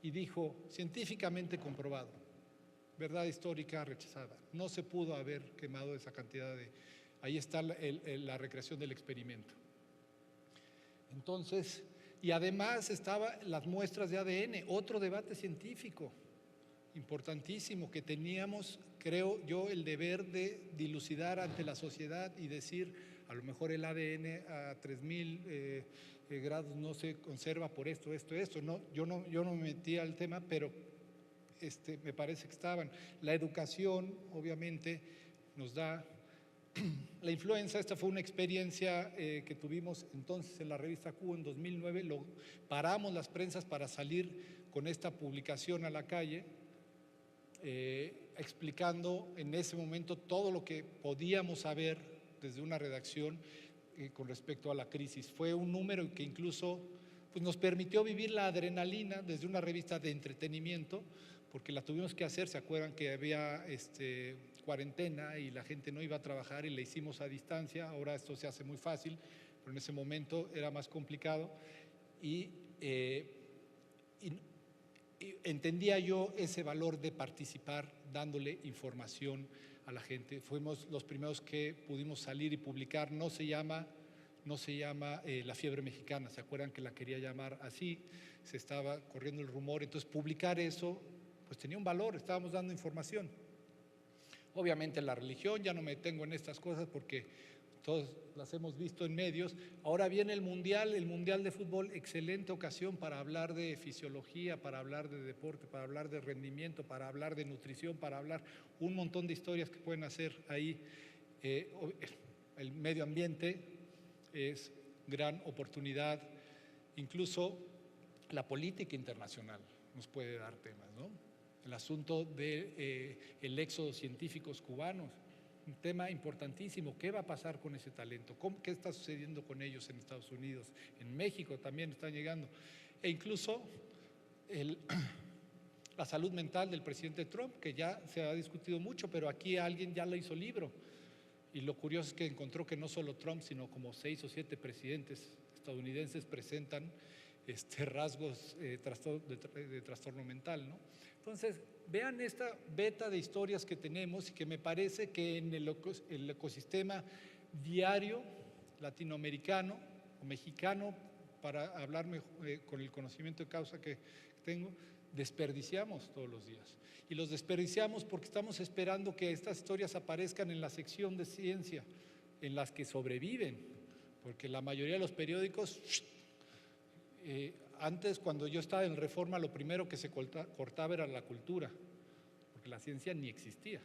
y dijo, científicamente comprobado, verdad histórica rechazada, no se pudo haber quemado esa cantidad de... Ahí está la recreación del experimento. Entonces, y además estaban las muestras de ADN, otro debate científico importantísimo que teníamos, creo yo, el deber de dilucidar ante la sociedad y decir, a lo mejor el ADN a 3000 grados no se conserva por esto. No, yo no me metí al tema, pero me parece que estaban. La educación, obviamente, nos da... La influenza, esta fue una experiencia que tuvimos entonces en la revista Q en 2009, paramos las prensas para salir con esta publicación a la calle, explicando en ese momento todo lo que podíamos saber desde una redacción con respecto a la crisis. Fue un número que incluso pues, nos permitió vivir la adrenalina desde una revista de entretenimiento, porque la tuvimos que hacer, se acuerdan que había cuarentena y la gente no iba a trabajar y la hicimos a distancia. Ahora esto se hace muy fácil, pero en ese momento era más complicado y entendía yo ese valor de participar dándole información a la gente. Fuimos los primeros que pudimos salir y publicar. No se llama La Fiebre Mexicana, ¿se acuerdan que la quería llamar así? Se estaba corriendo el rumor, entonces publicar eso pues tenía un valor, estábamos dando información. Obviamente la religión, ya no me detengo en estas cosas porque todos las hemos visto en medios. Ahora viene el Mundial de Fútbol, excelente ocasión para hablar de fisiología, para hablar de deporte, para hablar de rendimiento, para hablar de nutrición, para hablar un montón de historias que pueden hacer ahí. El medio ambiente es gran oportunidad, incluso la política internacional nos puede dar temas, ¿no? El asunto del éxodo científicos cubanos, un tema importantísimo. ¿Qué va a pasar con ese talento? ¿Qué está sucediendo con ellos en Estados Unidos? En México también están llegando. E incluso la salud mental del presidente Trump, que ya se ha discutido mucho, pero aquí alguien ya lo hizo libro. Y lo curioso es que encontró que no solo Trump, sino como 6 o 7 presidentes estadounidenses presentan rasgos de trastorno mental, ¿no? Entonces, vean esta beta de historias que tenemos y que me parece que en el ecosistema diario latinoamericano o mexicano, para hablar con el conocimiento de causa que tengo, desperdiciamos todos los días. Y los desperdiciamos porque estamos esperando que estas historias aparezcan en la sección de ciencia, en las que sobreviven, porque la mayoría de los periódicos Antes, cuando yo estaba en Reforma, lo primero que se cortaba era la cultura, porque la ciencia ni existía,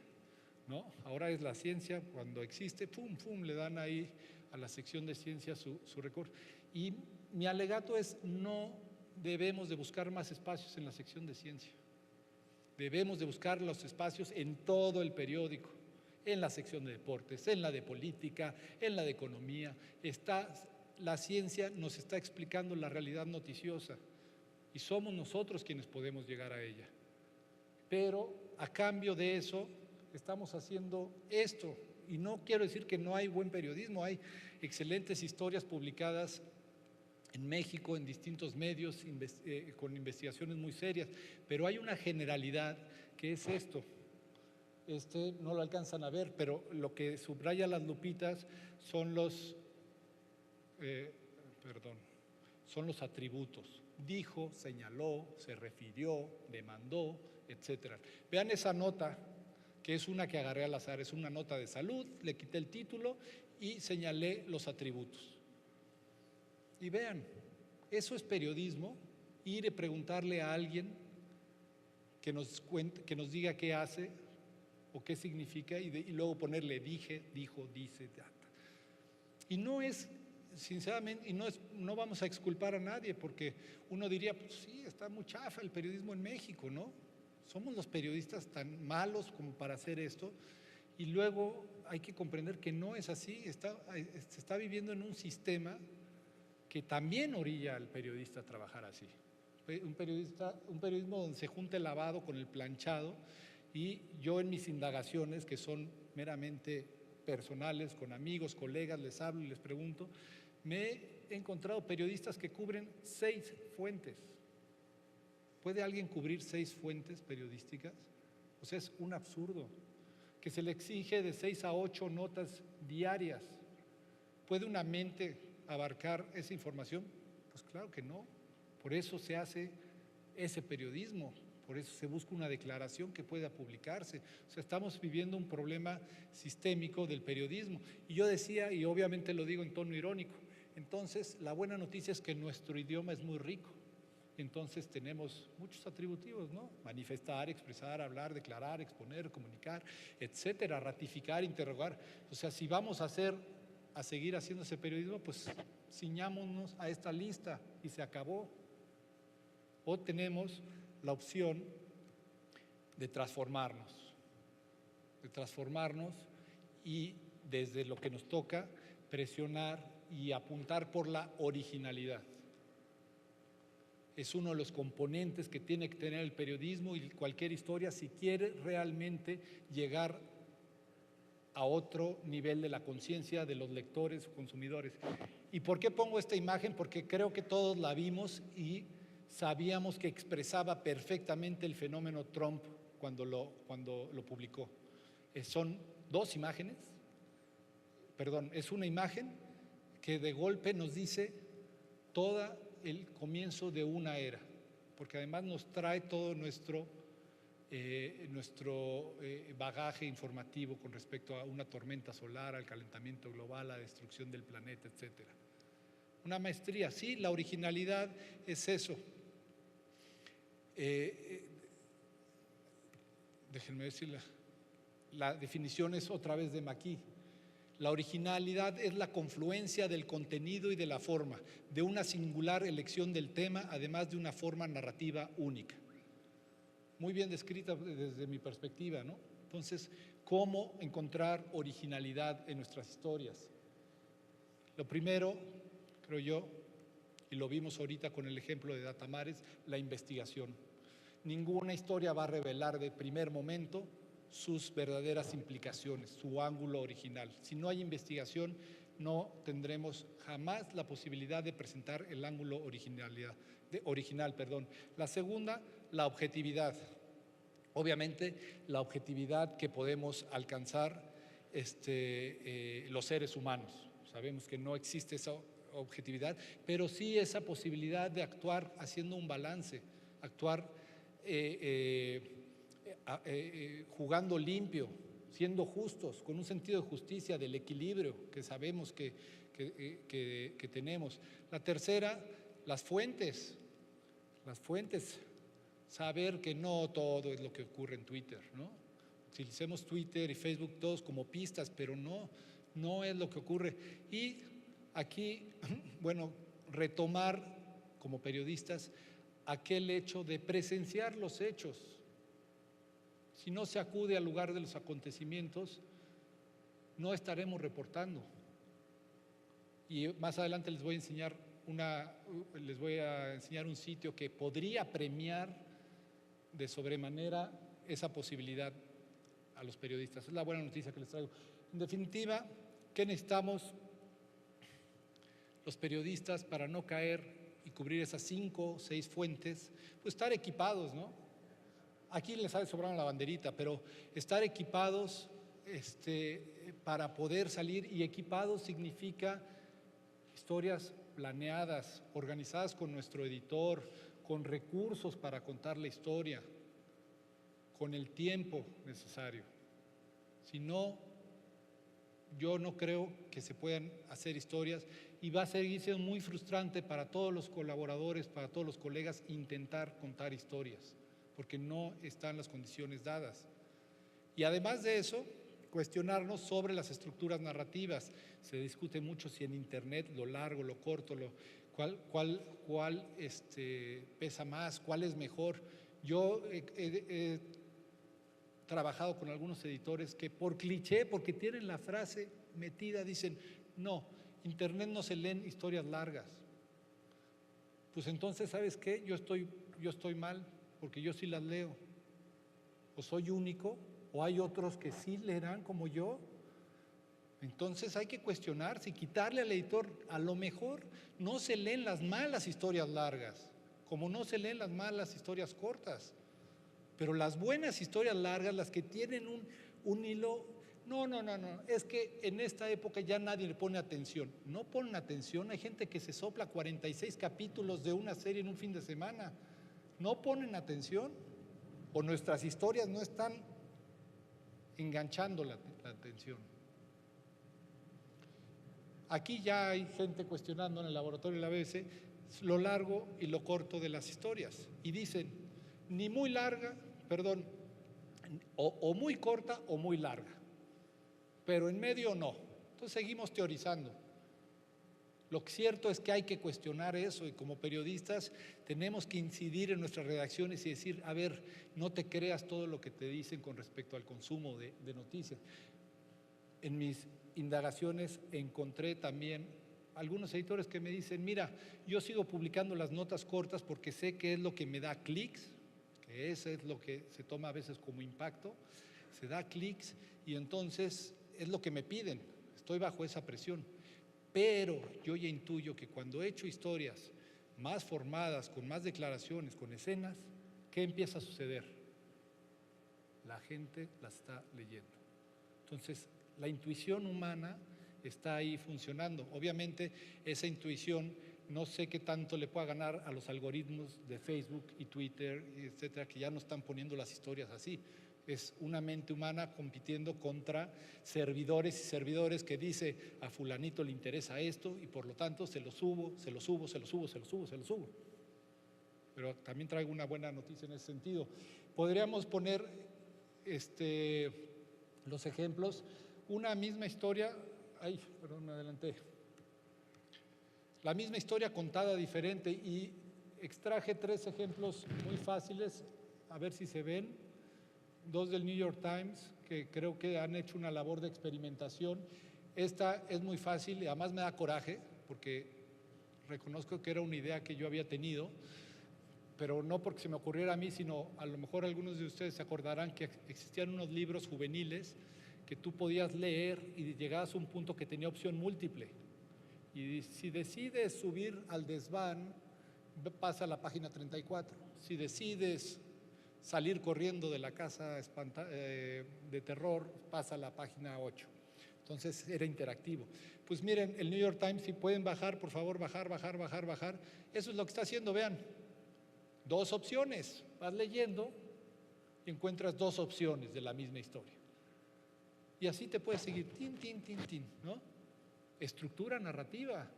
¿no? Ahora es la ciencia, cuando existe, pum, pum, le dan ahí a la sección de ciencia su recorte. Y mi alegato es: no debemos de buscar más espacios en la sección de ciencia. Debemos de buscar los espacios en todo el periódico, en la sección de deportes, en la de política, en la de economía. La ciencia nos está explicando la realidad noticiosa y somos nosotros quienes podemos llegar a ella. Pero a cambio de eso estamos haciendo esto. Y no quiero decir que no hay buen periodismo, hay excelentes historias publicadas en México, en distintos medios, con investigaciones muy serias, pero hay una generalidad que es esto. No lo alcanzan a ver, pero lo que subraya las lupitas son los atributos. Dijo, señaló, se refirió, demandó, etcétera. Vean esa nota, que es una que agarré al azar, es una nota de salud, le quité el título y señalé los atributos. Y vean, eso es periodismo: ir y preguntarle a alguien que nos diga qué hace o qué significa, y luego ponerle dije, dijo, dice, y no es, sinceramente, y no vamos a exculpar a nadie, porque uno diría, pues sí, está muy chafa el periodismo en México, ¿no? Somos los periodistas tan malos como para hacer esto, y luego hay que comprender que no es así. Se está viviendo en un sistema que también orilla al periodista a trabajar así. Un periodismo donde se junta el lavado con el planchado, y yo en mis indagaciones, que son meramente personales, con amigos, colegas, les hablo y les pregunto, me he encontrado periodistas que cubren 6 fuentes. ¿Puede alguien cubrir 6 fuentes periodísticas? O sea, es un absurdo. Que se le exige de 6 a 8 notas diarias. ¿Puede una mente abarcar esa información? Pues claro que no. Por eso se hace ese periodismo, por eso se busca una declaración que pueda publicarse. O sea, estamos viviendo un problema sistémico del periodismo. Y yo decía, y obviamente lo digo en tono irónico, entonces la buena noticia es que nuestro idioma es muy rico. Entonces tenemos muchos atributivos, ¿no? Manifestar, expresar, hablar, declarar, exponer, comunicar, etcétera, ratificar, interrogar. O sea, si vamos a seguir haciendo ese periodismo, pues ciñámonos a esta lista y se acabó. O tenemos la opción de transformarnos y desde lo que nos toca presionar y apuntar por la originalidad. Es uno de los componentes que tiene que tener el periodismo y cualquier historia si quiere realmente llegar a otro nivel de la conciencia de los lectores o consumidores. ¿Y por qué pongo esta imagen? Porque creo que todos la vimos y sabíamos que expresaba perfectamente el fenómeno Trump cuando lo publicó. Son 2 imágenes, es una imagen que de golpe nos dice todo el comienzo de una era, porque además nos trae todo nuestro bagaje informativo con respecto a una tormenta solar, al calentamiento global, a la destrucción del planeta, etcétera. Una maestría, sí, la originalidad es eso. Déjenme decir, la definición es otra vez de Maquis. La originalidad es la confluencia del contenido y de la forma, de una singular elección del tema, además de una forma narrativa única. Muy bien descrita desde mi perspectiva, ¿no? Entonces, ¿cómo encontrar originalidad en nuestras historias? Lo primero, creo yo, y lo vimos ahorita con el ejemplo de Datamares, la investigación. Ninguna historia va a revelar de primer momento sus verdaderas implicaciones, su ángulo original. Si no hay investigación, no tendremos jamás la posibilidad de presentar el ángulo original. La segunda, la objetividad. Obviamente, la objetividad que podemos alcanzar los seres humanos. Sabemos que no existe esa objetividad, pero sí esa posibilidad de actuar haciendo un balance, actuar jugando limpio, siendo justos, con un sentido de justicia, del equilibrio que sabemos que tenemos. La tercera, las fuentes, saber que no todo es lo que ocurre en Twitter, ¿no? Utilicemos Twitter y Facebook todos como pistas, pero no es lo que ocurre. Y aquí, bueno, retomar como periodistas aquel hecho de presenciar los hechos. Si no se acude al lugar de los acontecimientos, no estaremos reportando. Y más adelante les voy a enseñar un sitio que podría premiar de sobremanera esa posibilidad a los periodistas. Es la buena noticia que les traigo. En definitiva, ¿qué necesitamos los periodistas para no caer y cubrir esas 5 o 6 fuentes? Pues estar equipados, ¿no? Aquí les ha de sobrar la banderita, pero estar equipados para poder salir, y equipados significa historias planeadas, organizadas con nuestro editor, con recursos para contar la historia, con el tiempo necesario. Si no, yo no creo que se puedan hacer historias, y va a seguir siendo muy frustrante para todos los colaboradores, para todos los colegas, intentar contar historias, porque no están las condiciones dadas. Y además de eso, cuestionarnos sobre las estructuras narrativas. Se discute mucho si en Internet lo largo, lo corto, cuál pesa más, cuál es mejor. Yo he trabajado con algunos editores que por cliché, porque tienen la frase metida, dicen, no, Internet no se leen historias largas. Pues entonces, ¿sabes qué? Yo estoy mal, porque yo sí las leo. O soy único, o hay otros que sí leerán como yo. Entonces hay que cuestionarse y quitarle al editor. A lo mejor no se leen las malas historias largas, como no se leen las malas historias cortas, pero las buenas historias largas, las que tienen un hilo, no, es que en esta época ya nadie le pone atención. No ponen atención, hay gente que se sopla 46 capítulos de una serie en un fin de semana. No ponen atención, o nuestras historias no están enganchando la atención. Aquí ya hay gente cuestionando en el laboratorio de la BBC lo largo y lo corto de las historias, y dicen, ni muy larga, o muy corta o muy larga, pero en medio no. Entonces seguimos teorizando. Lo cierto es que hay que cuestionar eso, y como periodistas tenemos que incidir en nuestras redacciones y decir, a ver, no te creas todo lo que te dicen con respecto al consumo de noticias. En mis indagaciones encontré también algunos editores que me dicen, mira, yo sigo publicando las notas cortas porque sé que es lo que me da clics, que eso es lo que se toma a veces como impacto, se da clics, y entonces es lo que me piden, estoy bajo esa presión. Pero yo ya intuyo que cuando he hecho historias más formadas, con más declaraciones, con escenas, ¿qué empieza a suceder? La gente la está leyendo. Entonces, la intuición humana está ahí funcionando. Obviamente, esa intuición no sé qué tanto le pueda ganar a los algoritmos de Facebook y Twitter, etcétera, que ya no están poniendo las historias así. Es una mente humana compitiendo contra servidores y servidores que dice, a fulanito le interesa esto y por lo tanto se lo subo. Pero también traigo una buena noticia en ese sentido. Podríamos poner los ejemplos. Una misma historia, me adelanté. La misma historia contada diferente, y extraje 3 ejemplos muy fáciles, a ver si se ven. 2 del New York Times, que creo que han hecho una labor de experimentación. Esta es muy fácil y además me da coraje, porque reconozco que era una idea que yo había tenido, pero no porque se me ocurriera a mí, sino a lo mejor algunos de ustedes se acordarán que existían unos libros juveniles que tú podías leer y llegabas a un punto que tenía opción múltiple. Y si decides subir al desván, pasa a la página 34. Si decides salir corriendo de la casa de terror, pasa a la página 8. Entonces era interactivo. Pues miren, el New York Times, si pueden bajar, por favor, bajar. Eso es lo que está haciendo, vean. 2 opciones, vas leyendo y encuentras 2 opciones de la misma historia. Y así te puedes seguir, ¿no? Estructura narrativa.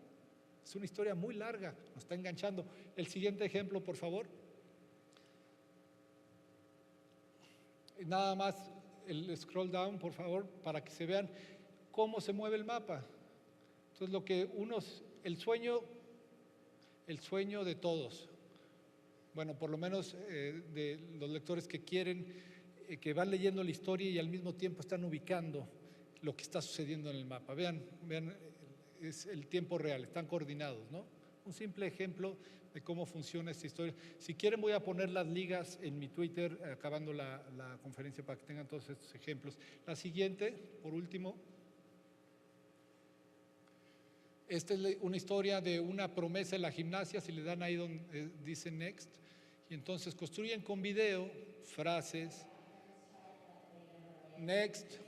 Es una historia muy larga, nos está enganchando. El siguiente ejemplo, por favor. Nada más el scroll down, por favor, para que se vean cómo se mueve el mapa. Entonces, lo que el sueño de todos, bueno, por lo menos de los lectores que quieren, que van leyendo la historia y al mismo tiempo están ubicando lo que está sucediendo en el mapa. Vean, es el tiempo real, están coordinados, ¿no? Un simple ejemplo de cómo funciona esta historia. Si quieren voy a poner las ligas en mi Twitter acabando la conferencia para que tengan todos estos ejemplos. La siguiente, por último. Esta es una historia de una promesa en la gimnasia, si le dan ahí donde dice next, y entonces construyen con video frases, next,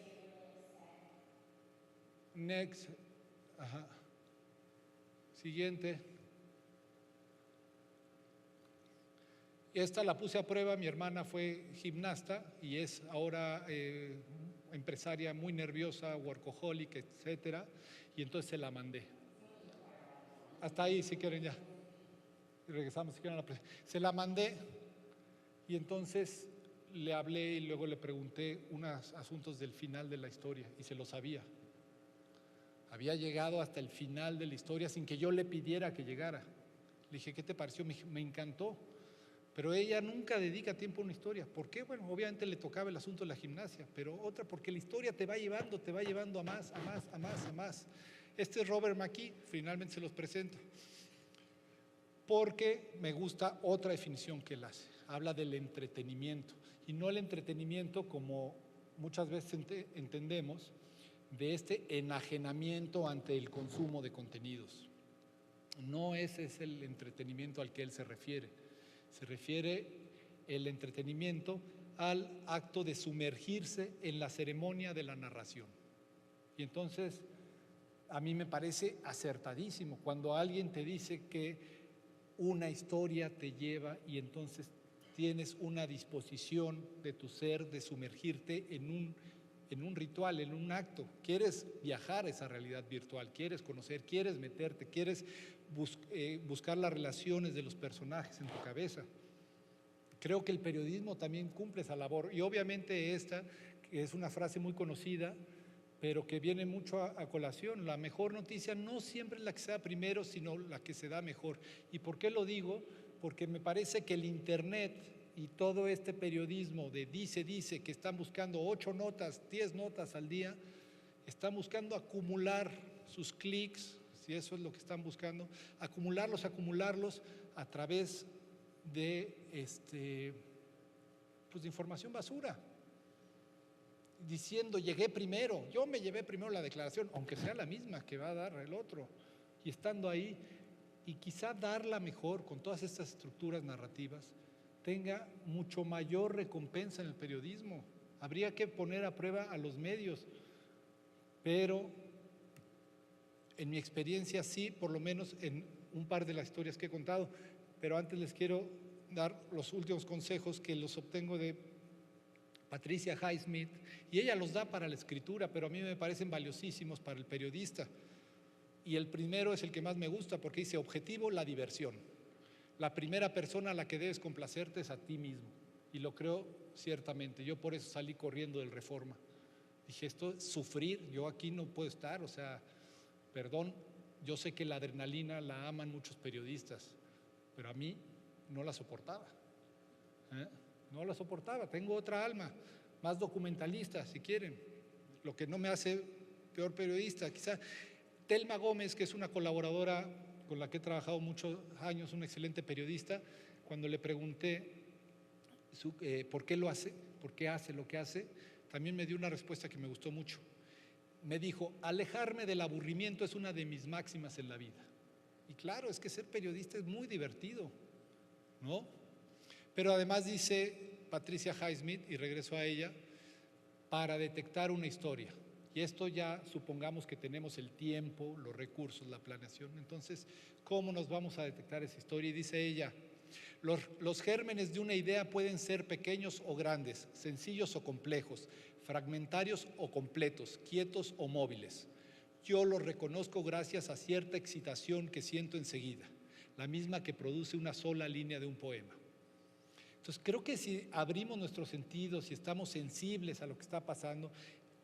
ajá. Siguiente. Esta la puse a prueba, mi hermana fue gimnasta y es ahora empresaria muy nerviosa, workaholic, etcétera, y entonces se la mandé. Hasta ahí si quieren ya. Y regresamos si quieren a la presentación. Se la mandé y entonces le hablé y luego le pregunté unos asuntos del final de la historia y se lo sabía. Había llegado hasta el final de la historia sin que yo le pidiera que llegara. Le dije, ¿qué te pareció? Me encantó. Pero ella nunca dedica tiempo a una historia. ¿Por qué? Bueno, obviamente le tocaba el asunto de la gimnasia, pero otra porque la historia te va llevando a más, a más, a más, a más. Este es Robert McKee, finalmente se los presento, porque me gusta otra definición que él hace. Habla del entretenimiento, y no el entretenimiento como muchas veces entendemos, de este enajenamiento ante el consumo de contenidos. No ese es el entretenimiento al que él se refiere. Se refiere el entretenimiento al acto de sumergirse en la ceremonia de la narración. Y entonces, a mí me parece acertadísimo cuando alguien te dice que una historia te lleva y entonces tienes una disposición de tu ser de sumergirte en un ritual, en un acto. Quieres viajar a esa realidad virtual, quieres conocer, quieres meterte, quieres buscar las relaciones de los personajes en tu cabeza. Creo que el periodismo también cumple esa labor y obviamente esta, que es una frase muy conocida, pero que viene mucho a colación. La mejor noticia no siempre es la que se da primero, sino la que se da mejor. ¿Y por qué lo digo? Porque me parece que el Internet y todo este periodismo de dice, que están buscando 8 notas, 10 notas al día, están buscando acumular sus clics, si eso es lo que están buscando, acumularlos a través de, pues de información basura. Diciendo, llegué primero, yo me llevé primero la declaración, aunque sea la misma que va a dar el otro, y estando ahí, y quizá darla mejor con todas estas estructuras narrativas, tenga mucho mayor recompensa en el periodismo. Habría que poner a prueba a los medios, pero en mi experiencia sí, por lo menos en un par de las historias que he contado, pero antes les quiero dar los últimos consejos que los obtengo de Patricia Highsmith, y ella los da para la escritura, pero a mí me parecen valiosísimos para el periodista. Y el primero es el que más me gusta porque dice, objetivo, la diversión. La primera persona a la que debes complacerte es a ti mismo, y lo creo ciertamente. Yo por eso salí corriendo del Reforma. Dije, esto es sufrir, yo aquí no puedo estar, o sea, perdón, yo sé que la adrenalina la aman muchos periodistas, pero a mí no la soportaba. No la soportaba, tengo otra alma, más documentalista si quieren, lo que no me hace peor periodista. Quizá Telma Gómez, que es una colaboradora con la que he trabajado muchos años, una excelente periodista, cuando le pregunté por qué lo hace, por qué hace lo que hace, también me dio una respuesta que me gustó mucho. Me dijo, alejarme del aburrimiento es una de mis máximas en la vida. Y claro, es que ser periodista es muy divertido, ¿no? Pero además dice Patricia Highsmith, y regreso a ella, para detectar una historia. Y esto ya supongamos que tenemos el tiempo, los recursos, la planeación. Entonces, ¿cómo nos vamos a detectar esa historia? Y dice ella, los gérmenes de una idea pueden ser pequeños o grandes, sencillos o complejos, fragmentarios o completos, quietos o móviles. yo lo reconozco gracias a cierta excitación que siento enseguida, la misma que produce una sola línea de un poema. Entonces, creo que si abrimos nuestros sentidos, si estamos sensibles a lo que está pasando,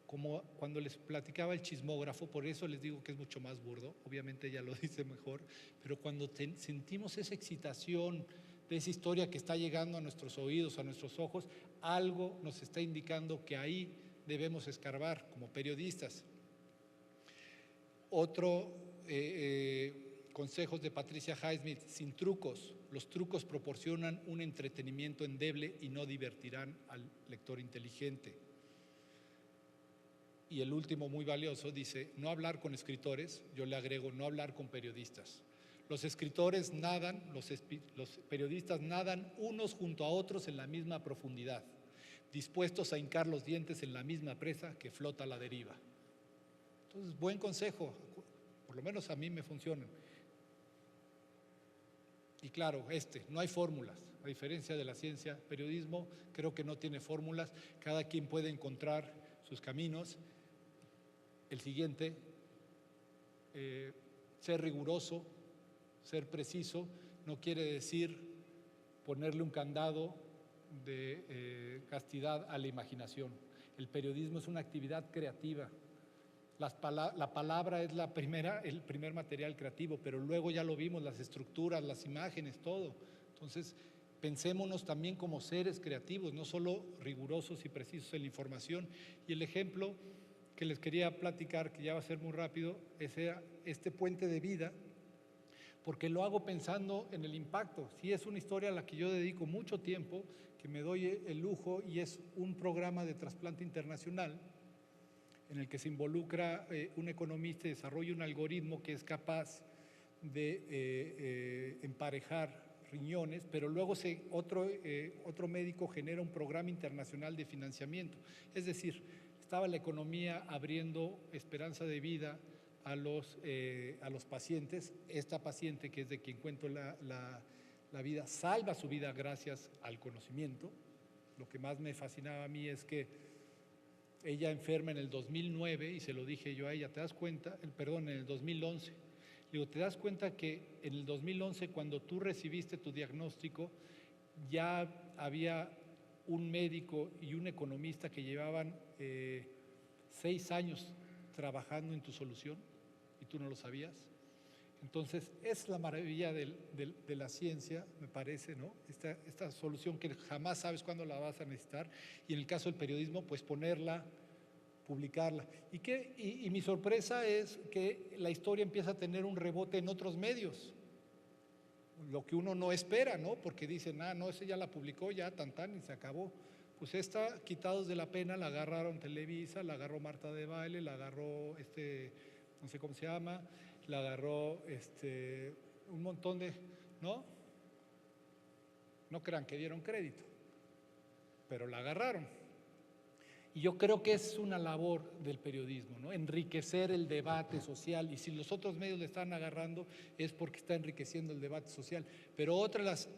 como cuando les platicaba el chismógrafo, por eso les digo que es mucho más burdo, obviamente ella lo dice mejor, pero cuando sentimos esa excitación de esa historia que está llegando a nuestros oídos, a nuestros ojos, algo nos está indicando que ahí debemos escarbar como periodistas. Otro consejos de Patricia Highsmith: sin trucos. Los trucos proporcionan un entretenimiento endeble y no divertirán al lector inteligente. Y el último, muy valioso, dice: no hablar con escritores. Yo le agrego: no hablar con periodistas. Los escritores nadan, los periodistas nadan unos junto a otros en la misma profundidad, dispuestos a hincar los dientes en la misma presa que flota a la deriva. Entonces, buen consejo, por lo menos a mí me funcionan. Y claro, no hay fórmulas, a diferencia de la ciencia. Periodismo creo que no tiene fórmulas, cada quien puede encontrar sus caminos. El siguiente, ser riguroso, ser preciso, no quiere decir ponerle un candado de castidad a la imaginación. El periodismo es una actividad creativa. La palabra es el primer material creativo, pero luego ya lo vimos, las estructuras, las imágenes, todo. Entonces, pensémonos también como seres creativos, no solo rigurosos y precisos en la información. Y el ejemplo que les quería platicar, que ya va a ser muy rápido, es este puente de vida, porque lo hago pensando en el impacto. Sí, es una historia a la que yo dedico mucho tiempo, que me doy el lujo, y es un programa de trasplante internacional en el que se involucra un economista y desarrolla un algoritmo que es capaz de emparejar riñones, pero luego otro médico genera un programa internacional de financiamiento. Es decir, estaba la economía abriendo esperanza de vida a los pacientes. Esta paciente, que es de quien cuento la vida, salva su vida gracias al conocimiento. Lo que más me fascinaba a mí es que ella enferma en el 2009, y se lo dije yo a ella: ¿te das cuenta? En el 2011. Digo, ¿te das cuenta que en el 2011, cuando tú recibiste tu diagnóstico, ya había un médico y un economista que llevaban 6 años trabajando en tu solución y tú no lo sabías? Entonces, es la maravilla de la ciencia, me parece, ¿no? Esta solución que jamás sabes cuándo la vas a necesitar, y en el caso del periodismo, pues ponerla, publicarla. Y mi sorpresa es que la historia empieza a tener un rebote en otros medios, lo que uno no espera, ¿no? Porque dicen: no, ese ya la publicó, ya y se acabó. Pues esta, quitados de la pena, la agarraron Televisa, la agarró Marta de Baile, la agarró no sé cómo se llama, la agarró un montón de, ¿no? No crean que dieron crédito, pero la agarraron. Y yo creo que es una labor del periodismo, ¿no? Enriquecer el debate social, y si los otros medios le están agarrando es porque está enriqueciendo el debate social. Pero otra de las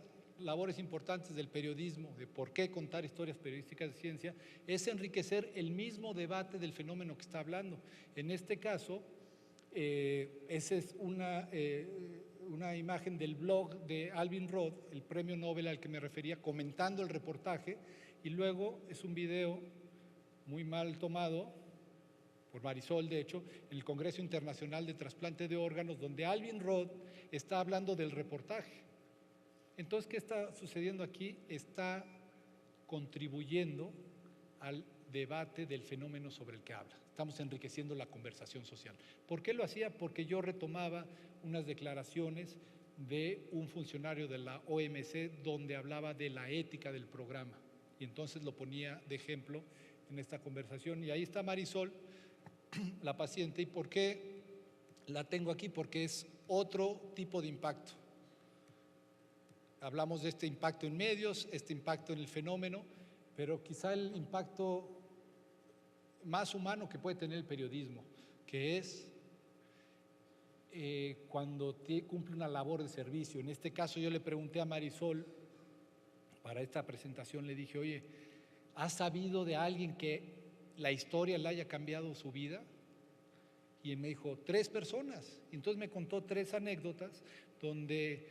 labores importantes del periodismo, de por qué contar historias periodísticas de ciencia, es enriquecer el mismo debate del fenómeno que está hablando. En este caso, esa es una imagen del blog de Alvin Roth, el premio Nobel al que me refería, comentando el reportaje, y luego es un video muy mal tomado por Marisol, de hecho, en el Congreso Internacional de Trasplante de Órganos, donde Alvin Roth está hablando del reportaje. Entonces, ¿qué está sucediendo aquí? Está contribuyendo al debate del fenómeno sobre el que habla. Estamos enriqueciendo la conversación social. ¿Por qué lo hacía? Porque yo retomaba unas declaraciones de un funcionario de la OMC donde hablaba de la ética del programa, y entonces lo ponía de ejemplo en esta conversación. Y ahí está Marisol, la paciente. ¿Y por qué la tengo aquí? Porque es otro tipo de impacto. Hablamos de este impacto en medios, este impacto en el fenómeno, pero quizá el impacto más humano que puede tener el periodismo, que es cuando cumple una labor de servicio. En este caso, yo le pregunté a Marisol, para esta presentación, le dije: oye, ¿has sabido de alguien que la historia le haya cambiado su vida? Y me dijo, 3 personas. Y entonces me contó 3 anécdotas donde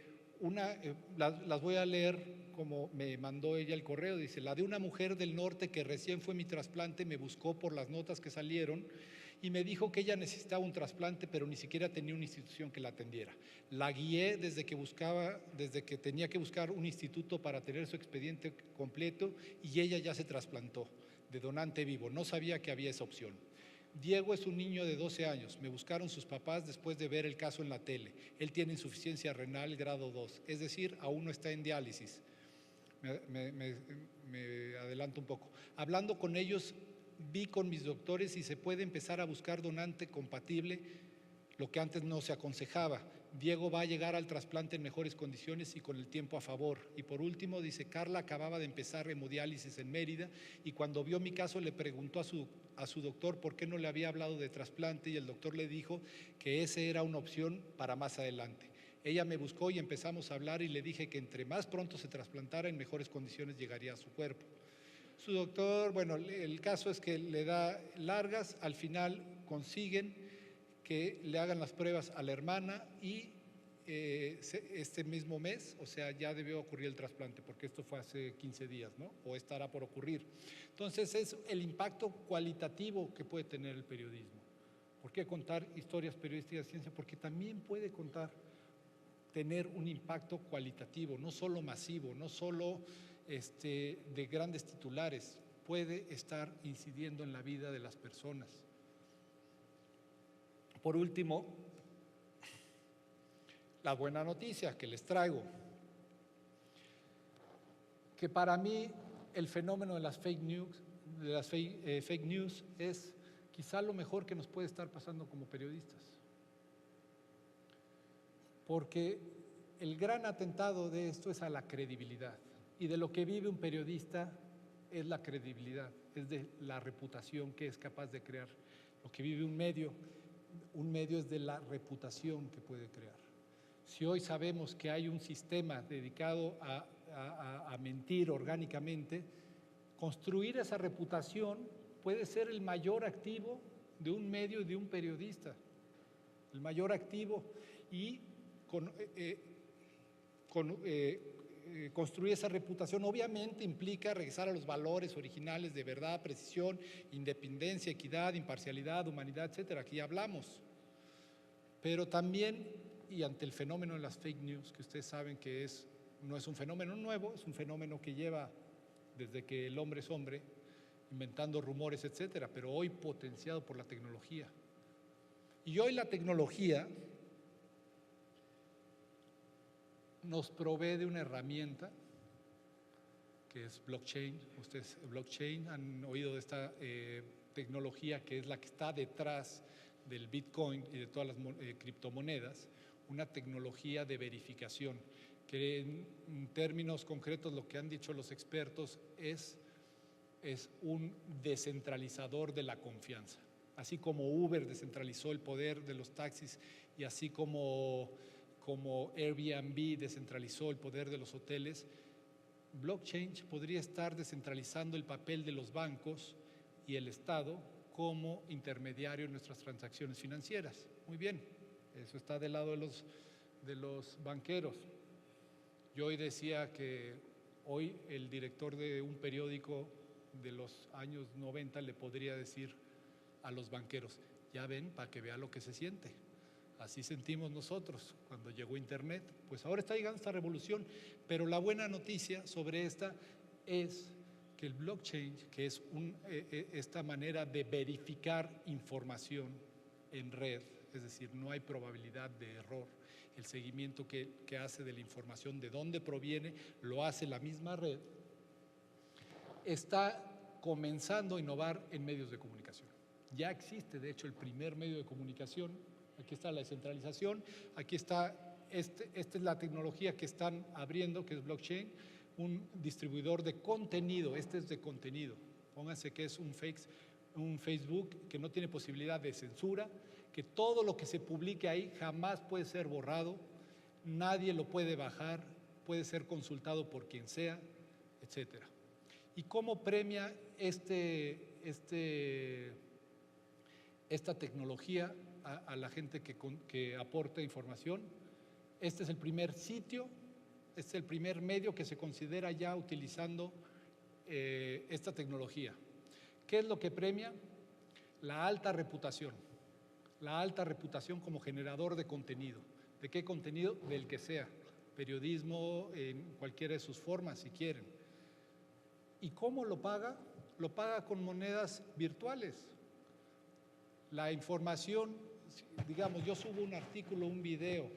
las voy a leer como me mandó ella el correo. Dice, la de una mujer del norte que recién fue mi trasplante, me buscó por las notas que salieron y me dijo que ella necesitaba un trasplante, pero ni siquiera tenía una institución que la atendiera. La guié desde que tenía que buscar un instituto para tener su expediente completo, y ella ya se trasplantó de donante vivo. No sabía que había esa opción. Diego es un niño de 12 años. Me buscaron sus papás después de ver el caso en la tele. Él tiene insuficiencia renal grado 2, es decir, aún no está en diálisis. Me adelanto un poco. Hablando con ellos, vi con mis doctores si se puede empezar a buscar donante compatible, lo que antes no se aconsejaba. Diego va a llegar al trasplante en mejores condiciones y con el tiempo a favor. Y por último, dice, Carla acababa de empezar hemodiálisis en Mérida y cuando vio mi caso le preguntó a su doctor por qué no le había hablado de trasplante, y el doctor le dijo que esa era una opción para más adelante. Ella me buscó y empezamos a hablar y le dije que entre más pronto se trasplantara, en mejores condiciones llegaría a su cuerpo. Su doctor, bueno, el caso es que le da largas, al final consiguen que le hagan las pruebas a la hermana y este mismo mes, o sea, ya debió ocurrir el trasplante, porque esto fue hace 15 días, ¿no? O estará por ocurrir. Entonces, es el impacto cualitativo que puede tener el periodismo. ¿Por qué contar historias periodísticas de ciencia? Porque también puede tener un impacto cualitativo, no solo masivo, no solo de grandes titulares, puede estar incidiendo en la vida de las personas. Por último, la buena noticia que les traigo, que para mí el fenómeno de las fake news es quizá lo mejor que nos puede estar pasando como periodistas. Porque el gran atentado de esto es a la credibilidad, y de lo que vive un periodista es la credibilidad, es de la reputación que es capaz de crear. Lo que vive un medio es de la reputación que puede crear. Si hoy sabemos que hay un sistema dedicado a mentir orgánicamente, construir esa reputación puede ser el mayor activo de un medio y de un periodista, el mayor activo, y construir esa reputación obviamente implica regresar a los valores originales de verdad, precisión, independencia, equidad, imparcialidad, humanidad, etcétera. Aquí hablamos. Pero también, y ante el fenómeno de las fake news, que ustedes saben que no es un fenómeno nuevo, es un fenómeno que lleva desde que el hombre es hombre, inventando rumores, etcétera, pero hoy potenciado por la tecnología. Y hoy la tecnología nos provee de una herramienta que es blockchain. Ustedes blockchain han oído de esta tecnología, que es la que está detrás del Bitcoin y de todas las criptomonedas, una tecnología de verificación que en términos concretos lo que han dicho los expertos es un descentralizador de la confianza. Así como Uber descentralizó el poder de los taxis y así como Airbnb descentralizó el poder de los hoteles, blockchain podría estar descentralizando el papel de los bancos y el Estado como intermediario en nuestras transacciones financieras. Muy bien, eso está del lado de los banqueros. Yo hoy decía que hoy el director de un periódico de los años 90 le podría decir a los banqueros, ya ven, para que vea lo que se siente. Así sentimos nosotros cuando llegó Internet. Pues ahora está llegando esta revolución, pero la buena noticia sobre esta es que el blockchain, que es esta manera de verificar información en red, es decir, no hay probabilidad de error, el seguimiento que hace de la información, de dónde proviene, lo hace la misma red, está comenzando a innovar en medios de comunicación. Ya existe, de hecho, el primer medio de comunicación. Aquí está la descentralización, aquí está, esta es la tecnología que están abriendo, que es blockchain, un distribuidor de contenido, este es de contenido. Pónganse que es un Facebook que no tiene posibilidad de censura, que todo lo que se publique ahí jamás puede ser borrado, nadie lo puede bajar, puede ser consultado por quien sea, etcétera. ¿Y cómo premia esta tecnología a la gente que aporta información. Este es el primer sitio, este es el primer medio que se considera ya utilizando esta tecnología. ¿Qué es lo que premia? La alta reputación como generador de contenido. ¿De qué contenido? Del que sea, periodismo en cualquiera de sus formas, si quieren. ¿Y cómo lo paga? Lo paga con monedas virtuales. La información, digamos, yo subo un artículo, un video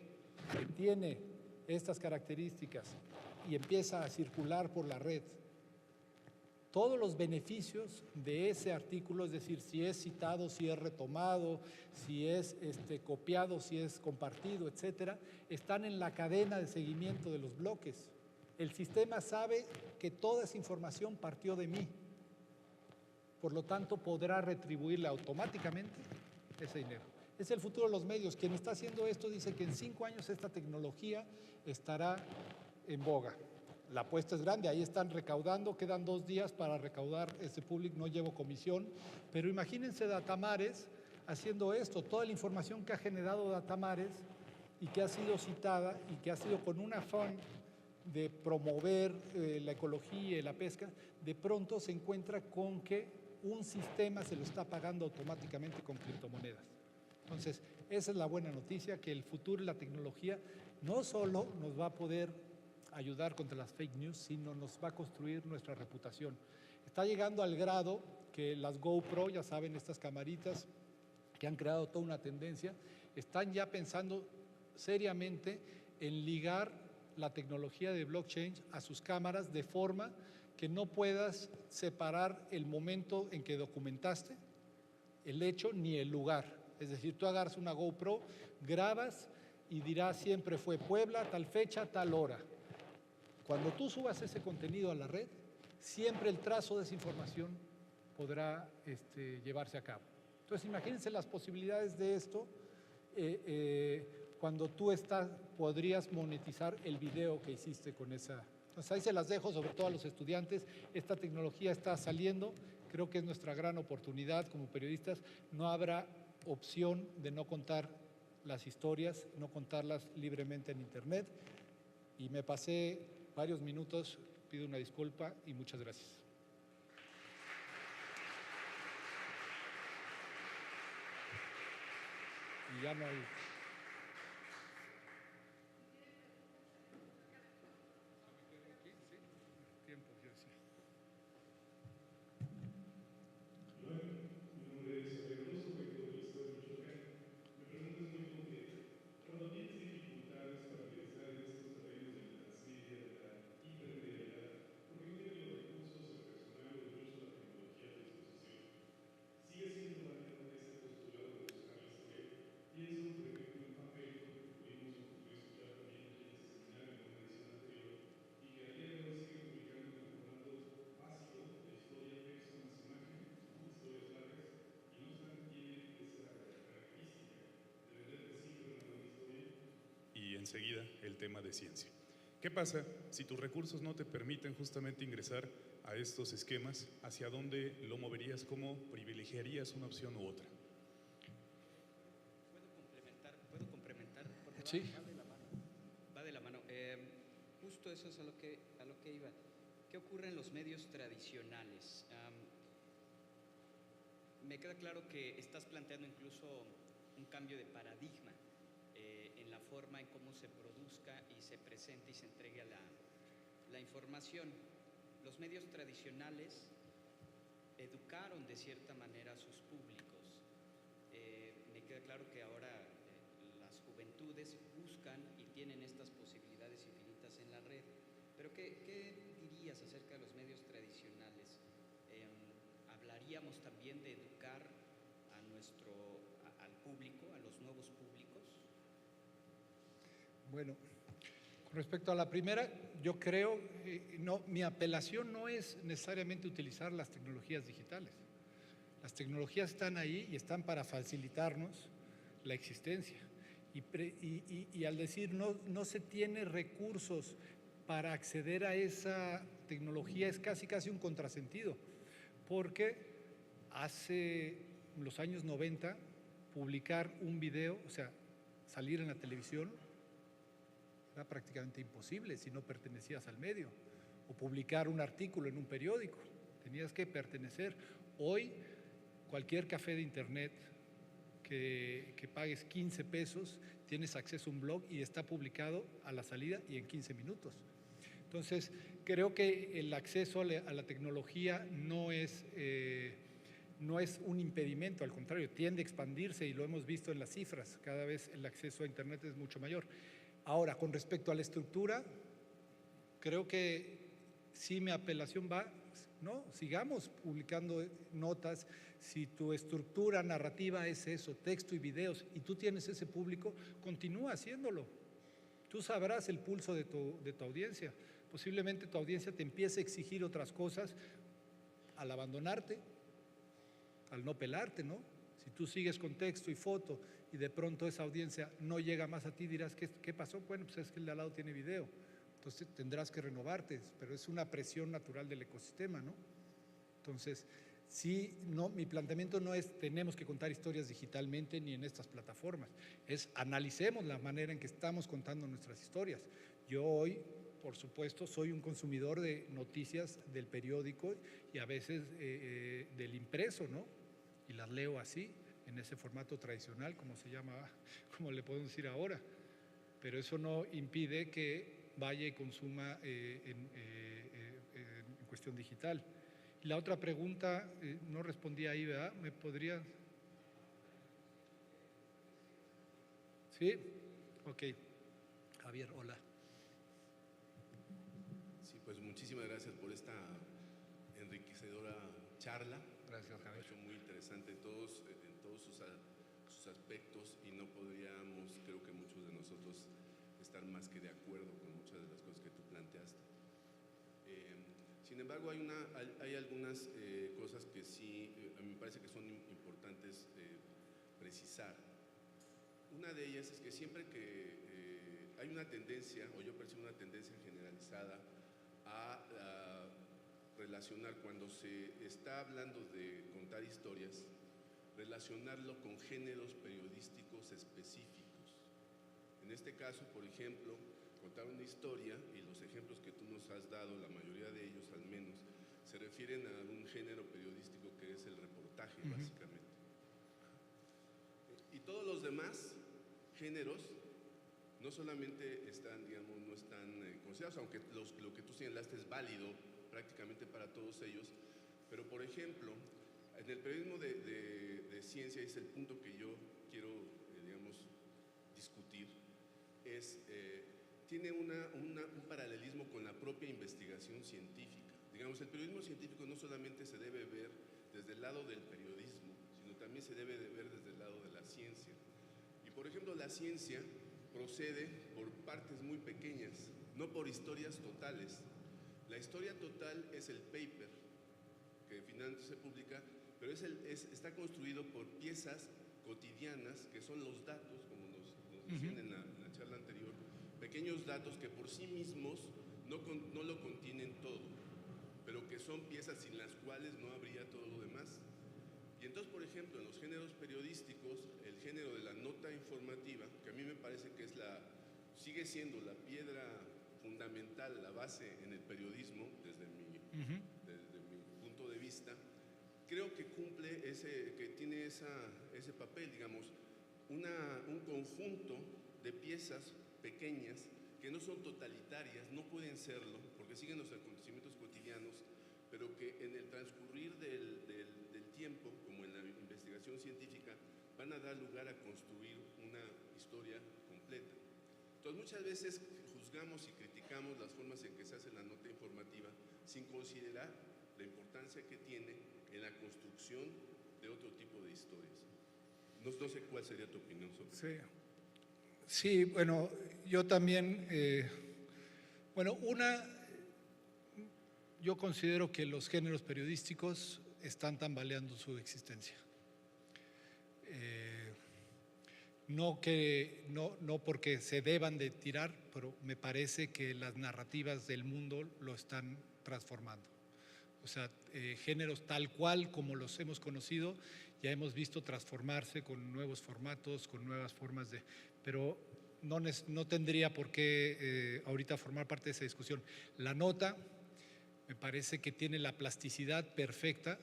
que tiene estas características y empieza a circular por la red. Todos los beneficios de ese artículo, es decir, si es citado, si es retomado, si es copiado, si es compartido, etcétera, están en la cadena de seguimiento de los bloques. El sistema sabe que toda esa información partió de mí. Por lo tanto, podrá retribuirle automáticamente ese dinero. Es el futuro de los medios. Quien está haciendo esto dice que en 5 años esta tecnología estará en boga. La apuesta es grande, ahí están recaudando, quedan 2 días para recaudar ese público, no llevo comisión, pero imagínense Datamares haciendo esto, toda la información que ha generado Datamares y que ha sido citada y que ha sido con un afán de promover la ecología y la pesca, de pronto se encuentra con que un sistema se lo está pagando automáticamente con criptomonedas. Entonces, esa es la buena noticia, que el futuro y la tecnología no solo nos va a poder ayudar contra las fake news, sino nos va a construir nuestra reputación. Está llegando al grado que las GoPro, ya saben, estas camaritas que han creado toda una tendencia, están ya pensando seriamente en ligar la tecnología de blockchain a sus cámaras de forma que no puedas separar el momento en que documentaste, el hecho, ni el lugar. Es decir, tú agarras una GoPro, grabas y dirás siempre fue Puebla, tal fecha, tal hora. Cuando tú subas ese contenido a la red, siempre el trazo de esa información podrá llevarse a cabo. Entonces, imagínense las posibilidades de esto. Cuando tú podrías monetizar el video que hiciste con esa. Entonces, ahí se las dejo, sobre todo a los estudiantes. Esta tecnología está saliendo, creo que es nuestra gran oportunidad como periodistas. No habrá opción de no contar las historias, no contarlas libremente en Internet. Y me pasé varios minutos, pido una disculpa y muchas gracias. Y ya no hay... Enseguida el tema de ciencia. ¿Qué pasa si tus recursos no te permiten justamente ingresar a estos esquemas? ¿Hacia dónde lo moverías? ¿Cómo privilegiarías una opción u otra? ¿Puedo complementar? Porque sí. Va de la mano. Justo eso es a lo que iba. ¿Qué ocurre en los medios tradicionales? Me queda claro que estás planteando incluso un cambio de paradigma en la forma en cómo se produzca y se presente y se entregue la información. Los medios tradicionales educaron de cierta manera a sus públicos. Me queda claro que ahora las juventudes buscan y tienen estas posibilidades infinitas en la red. Pero ¿qué dirías acerca de los medios tradicionales? ¿Hablaríamos también de educar al público, a los nuevos públicos? Bueno, con respecto a la primera, yo creo, mi apelación no es necesariamente utilizar las tecnologías digitales. Las tecnologías están ahí y están para facilitarnos la existencia. Y al decir no se tiene recursos para acceder a esa tecnología es casi un contrasentido, porque hace los años 90 publicar un video, o sea, salir en la televisión, era prácticamente imposible si no pertenecías al medio, o publicar un artículo en un periódico, tenías que pertenecer. Hoy, cualquier café de internet que pagues 15 pesos, tienes acceso a un blog y está publicado a la salida y en 15 minutos. Entonces, creo que el acceso a la tecnología no es un impedimento, al contrario, tiende a expandirse y lo hemos visto en las cifras, cada vez el acceso a internet es mucho mayor. Ahora, con respecto a la estructura, creo que sí mi apelación va, ¿no? Sigamos publicando notas. Si tu estructura narrativa es eso, texto y videos, y tú tienes ese público, continúa haciéndolo. Tú sabrás el pulso de tu audiencia. Posiblemente tu audiencia te empiece a exigir otras cosas al abandonarte, al no pelarte, ¿no? Si tú sigues con texto y foto y de pronto esa audiencia no llega más a ti, dirás, ¿qué pasó? Bueno, pues es que el de al lado tiene video. Entonces tendrás que renovarte, pero es una presión natural del ecosistema, ¿no? Entonces, sí, no, mi planteamiento no es tenemos que contar historias digitalmente ni en estas plataformas, es analicemos la manera en que estamos contando nuestras historias. Yo hoy, por supuesto, soy un consumidor de noticias del periódico y a veces del impreso, ¿no? Y las leo así, en ese formato tradicional, como se llama, como le podemos decir ahora. Pero eso no impide que vaya y consuma en cuestión digital. Y la otra pregunta, no respondí ahí, ¿verdad? ¿Me podría? ¿Sí? Ok. Javier, hola. Sí, pues muchísimas gracias por esta enriquecedora charla. Gracias, Javier. Me ha hecho muy interesante en todos sus aspectos y no podríamos, creo que muchos de nosotros, estar más que de acuerdo con muchas de las cosas que tú planteaste. Sin embargo, hay algunas cosas que sí, a mí me parece que son importantes precisar. Una de ellas es que siempre que hay una tendencia, o yo percibo una tendencia generalizada a relacionar, cuando se está hablando de contar historias, relacionarlo con géneros periodísticos específicos. En este caso, por ejemplo, contar una historia, y los ejemplos que tú nos has dado, la mayoría de ellos al menos, se refieren a un género periodístico que es el reportaje, básicamente. Y todos los demás géneros no solamente están, digamos, no están considerados, aunque lo que tú señalaste es válido prácticamente para todos ellos, pero por ejemplo, en el periodismo de ciencia, es el punto que yo quiero, digamos, discutir, tiene un paralelismo con la propia investigación científica. Digamos, el periodismo científico no solamente se debe ver desde el lado del periodismo, sino también se debe de ver desde el lado de la ciencia. Y por ejemplo, la ciencia procede por partes muy pequeñas, no por historias totales. La historia total es el paper, que finalmente se publica, pero está construido por piezas cotidianas, que son los datos, como nos decían en la charla anterior, pequeños datos que por sí mismos no lo contienen todo, pero que son piezas sin las cuales no habría todo lo demás. Y entonces, por ejemplo, en los géneros periodísticos, el género de la nota informativa, que a mí me parece que sigue siendo la piedra fundamental, la base en el periodismo, desde mi punto de vista, creo que cumple que tiene ese papel, digamos, un conjunto de piezas pequeñas que no son totalitarias, no pueden serlo, porque siguen los acontecimientos cotidianos, pero que en el transcurrir del tiempo, como en la investigación científica, van a dar lugar a construir una historia completa. Entonces, muchas veces juzgamos y criticamos las formas en que se hace la nota informativa sin considerar la importancia que tiene en la construcción de otro tipo de historias. No sé cuál sería tu opinión sobre eso. Sí, bueno, yo también, yo considero que los géneros periodísticos están tambaleando su existencia. No porque se deban de tirar, pero me parece que las narrativas del mundo lo están transformando. O sea, géneros tal cual como los hemos conocido ya hemos visto transformarse con nuevos formatos, con nuevas formas de… Pero no tendría por qué ahorita formar parte de esa discusión. La nota me parece que tiene la plasticidad perfecta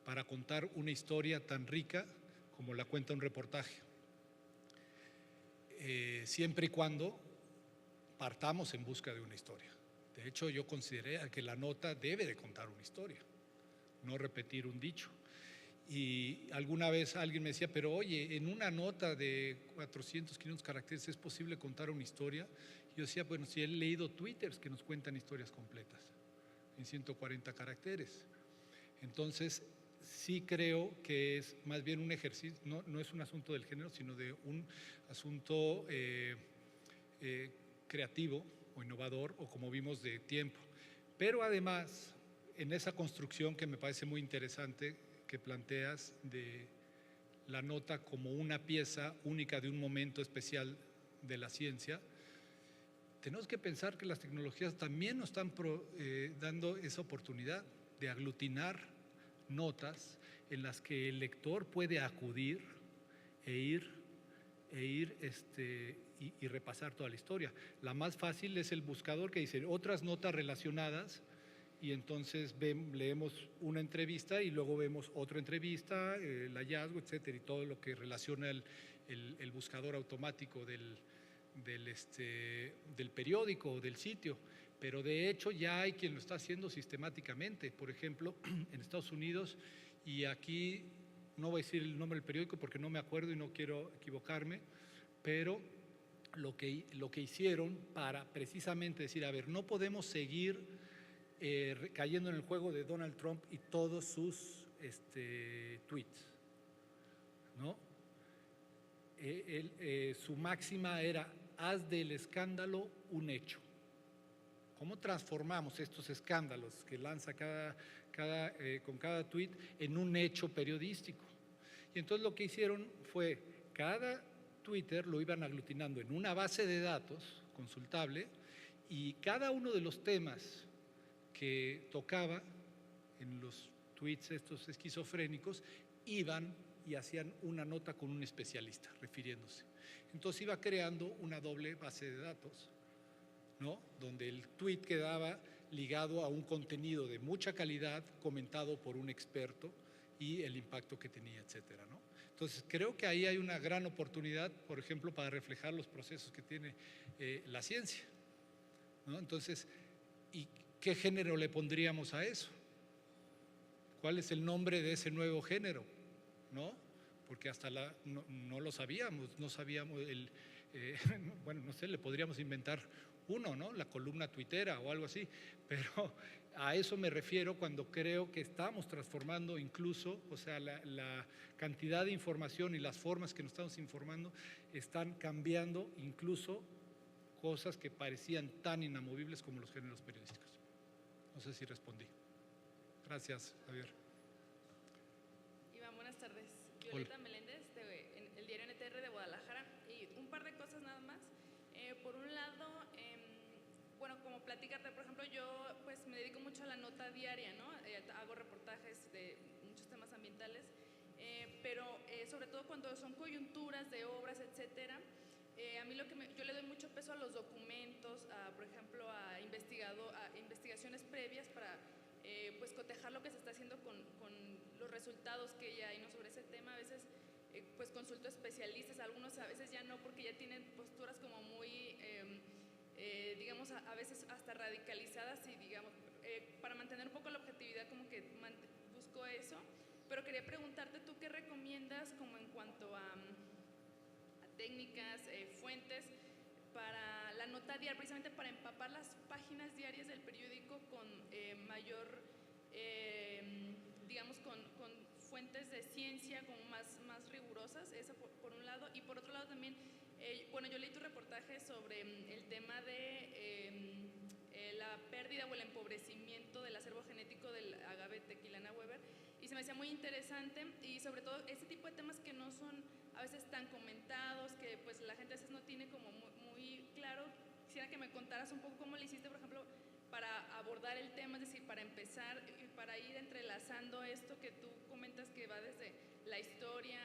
para contar una historia tan rica como la cuenta un reportaje. Siempre y cuando partamos en busca de una historia. De hecho, yo consideré que la nota debe de contar una historia, no repetir un dicho. Y alguna vez alguien me decía, pero oye, en una nota de 400, 500 caracteres, ¿es posible contar una historia? Y yo decía, bueno, si he leído twitters que nos cuentan historias completas en 140 caracteres. Entonces, sí creo que es más bien un ejercicio, no es un asunto del género, sino de un asunto creativo o innovador, o como vimos, de tiempo. Pero además, en esa construcción que me parece muy interesante, que planteas de la nota como una pieza única de un momento especial de la ciencia, tenemos que pensar que las tecnologías también nos están dando esa oportunidad de aglutinar notas en las que el lector puede acudir e ir y repasar toda la historia. La más fácil es el buscador que dice otras notas relacionadas, y entonces leemos una entrevista y luego vemos otra entrevista, el hallazgo, etcétera, y todo lo que relaciona el buscador automático del periódico o del sitio. Pero de hecho ya hay quien lo está haciendo sistemáticamente. Por ejemplo, en Estados Unidos, y aquí no voy a decir el nombre del periódico porque no me acuerdo y no quiero equivocarme, pero lo que hicieron para precisamente decir, a ver, no podemos seguir cayendo en el juego de Donald Trump y todos sus tweets, ¿no? Su máxima era, haz del escándalo un hecho. ¿Cómo transformamos estos escándalos que lanza con cada tweet en un hecho periodístico? Y entonces lo que hicieron fue, cada Twitter lo iban aglutinando en una base de datos consultable, y cada uno de los temas que tocaba en los tweets estos esquizofrénicos, iban y hacían una nota con un especialista refiriéndose. Entonces iba creando una doble base de datos, ¿no? Donde el tweet quedaba ligado a un contenido de mucha calidad comentado por un experto y el impacto que tenía, etcétera, ¿no? Entonces creo que ahí hay una gran oportunidad, por ejemplo, para reflejar los procesos que tiene la ciencia, ¿no? Entonces, ¿y qué género le pondríamos a eso? ¿Cuál es el nombre de ese nuevo género? ¿No? Porque hasta no lo sabíamos, bueno, no sé, le podríamos inventar uno, ¿no? La columna tuitera o algo así, pero a eso me refiero cuando creo que estamos transformando incluso, o sea, la cantidad de información y las formas que nos estamos informando están cambiando incluso cosas que parecían tan inamovibles como los géneros periodísticos. No sé si respondí. Gracias, Javier. Iván, buenas tardes. Violeta Meléndez, el diario NTR de Guadalajara. Y un par de cosas nada más. Por un lado, bueno, como platicarte, por ejemplo, yo pues me dedico mucho a la nota diaria, ¿no? Hago reportajes de muchos temas ambientales, pero sobre todo cuando son coyunturas de obras, etcétera. A mí yo le doy mucho peso a los documentos, por ejemplo, a investigaciones previas para pues cotejar lo que se está haciendo con los resultados que ya hay, ¿no? Sobre ese tema. A veces pues consulto especialistas, algunos a veces ya no, porque ya tienen posturas como muy digamos a veces hasta radicalizadas, y digamos para mantener un poco la objetividad como que busco eso. Pero quería preguntarte, ¿tú qué recomiendas como en cuanto a técnicas, fuentes para la nota diaria, precisamente para empapar las páginas diarias del periódico con mayor, digamos, con fuentes de ciencia como más rigurosas? Eso por un lado. Y por otro lado también, bueno, yo leí tu reportaje sobre el tema de la pérdida o el empobrecimiento del acervo genético del agave tequilana Weber, y se me hacía muy interesante, y sobre todo este tipo de temas que no son a veces tan comentados, que pues la gente a veces no tiene como muy claro. Quisiera que me contaras un poco cómo le hiciste, por ejemplo, para abordar el tema, es decir, para empezar y para ir entrelazando esto que tú comentas, que va desde la historia,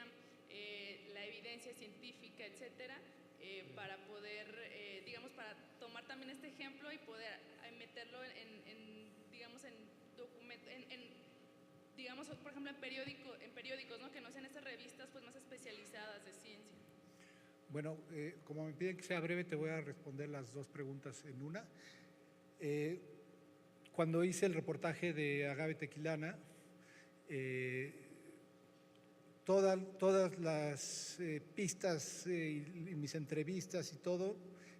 la evidencia científica, etcétera, para poder, digamos, para tomar también este ejemplo y poder meterlo digamos, digamos, por ejemplo, en periódicos, ¿no? Que no sean estas revistas pues más especializadas de ciencia. Bueno, como me piden que sea breve, te voy a responder las dos preguntas en una. Cuando hice el reportaje de Agave tequilana, todas las pistas y mis entrevistas y todo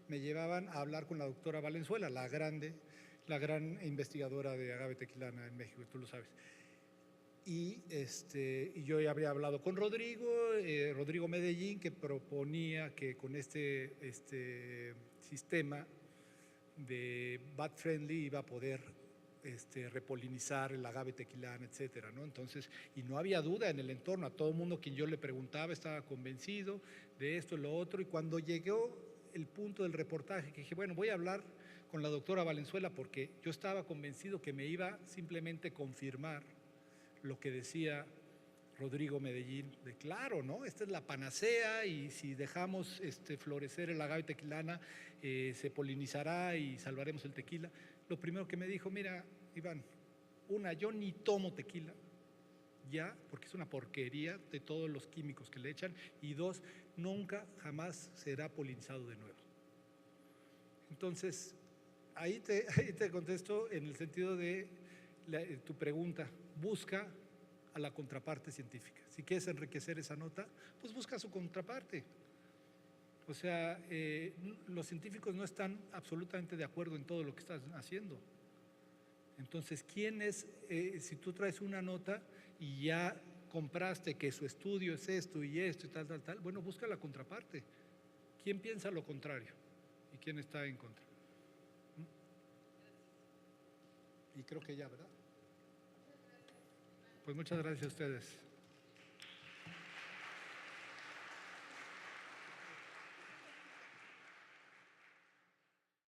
me llevaban a hablar con la doctora Valenzuela, la gran investigadora de agave tequilana en México, tú lo sabes. Y yo ya había hablado con Rodrigo Medellín, que proponía que con este sistema de bat friendly iba a poder repolinizar el agave tequilana, etcétera, ¿no? Entonces, y no había duda en el entorno, a todo el mundo quien yo le preguntaba estaba convencido de esto y lo otro, y cuando llegó el punto del reportaje, que dije, bueno, voy a hablar con la doctora Valenzuela porque yo estaba convencido que me iba simplemente a confirmar lo que decía Rodrigo Medellín, de claro, ¿no? Esta es la panacea y si dejamos florecer el agave tequilana, se polinizará y salvaremos el tequila. Lo primero que me dijo, mira, Iván, yo ni tomo tequila, ya, porque es una porquería de todos los químicos que le echan, y dos, nunca, jamás será polinizado de nuevo. Entonces, ahí te contesto en el sentido de tu pregunta, busca a la contraparte científica. Si quieres enriquecer esa nota, pues busca su contraparte. O sea, los científicos no están absolutamente de acuerdo en todo lo que estás haciendo. Entonces, si tú traes una nota y ya compraste que su estudio es esto y esto y tal, bueno, busca la contraparte. ¿Quién piensa lo contrario? ¿Y quién está en contra? Y creo que ya, ¿verdad? Pues muchas gracias a ustedes.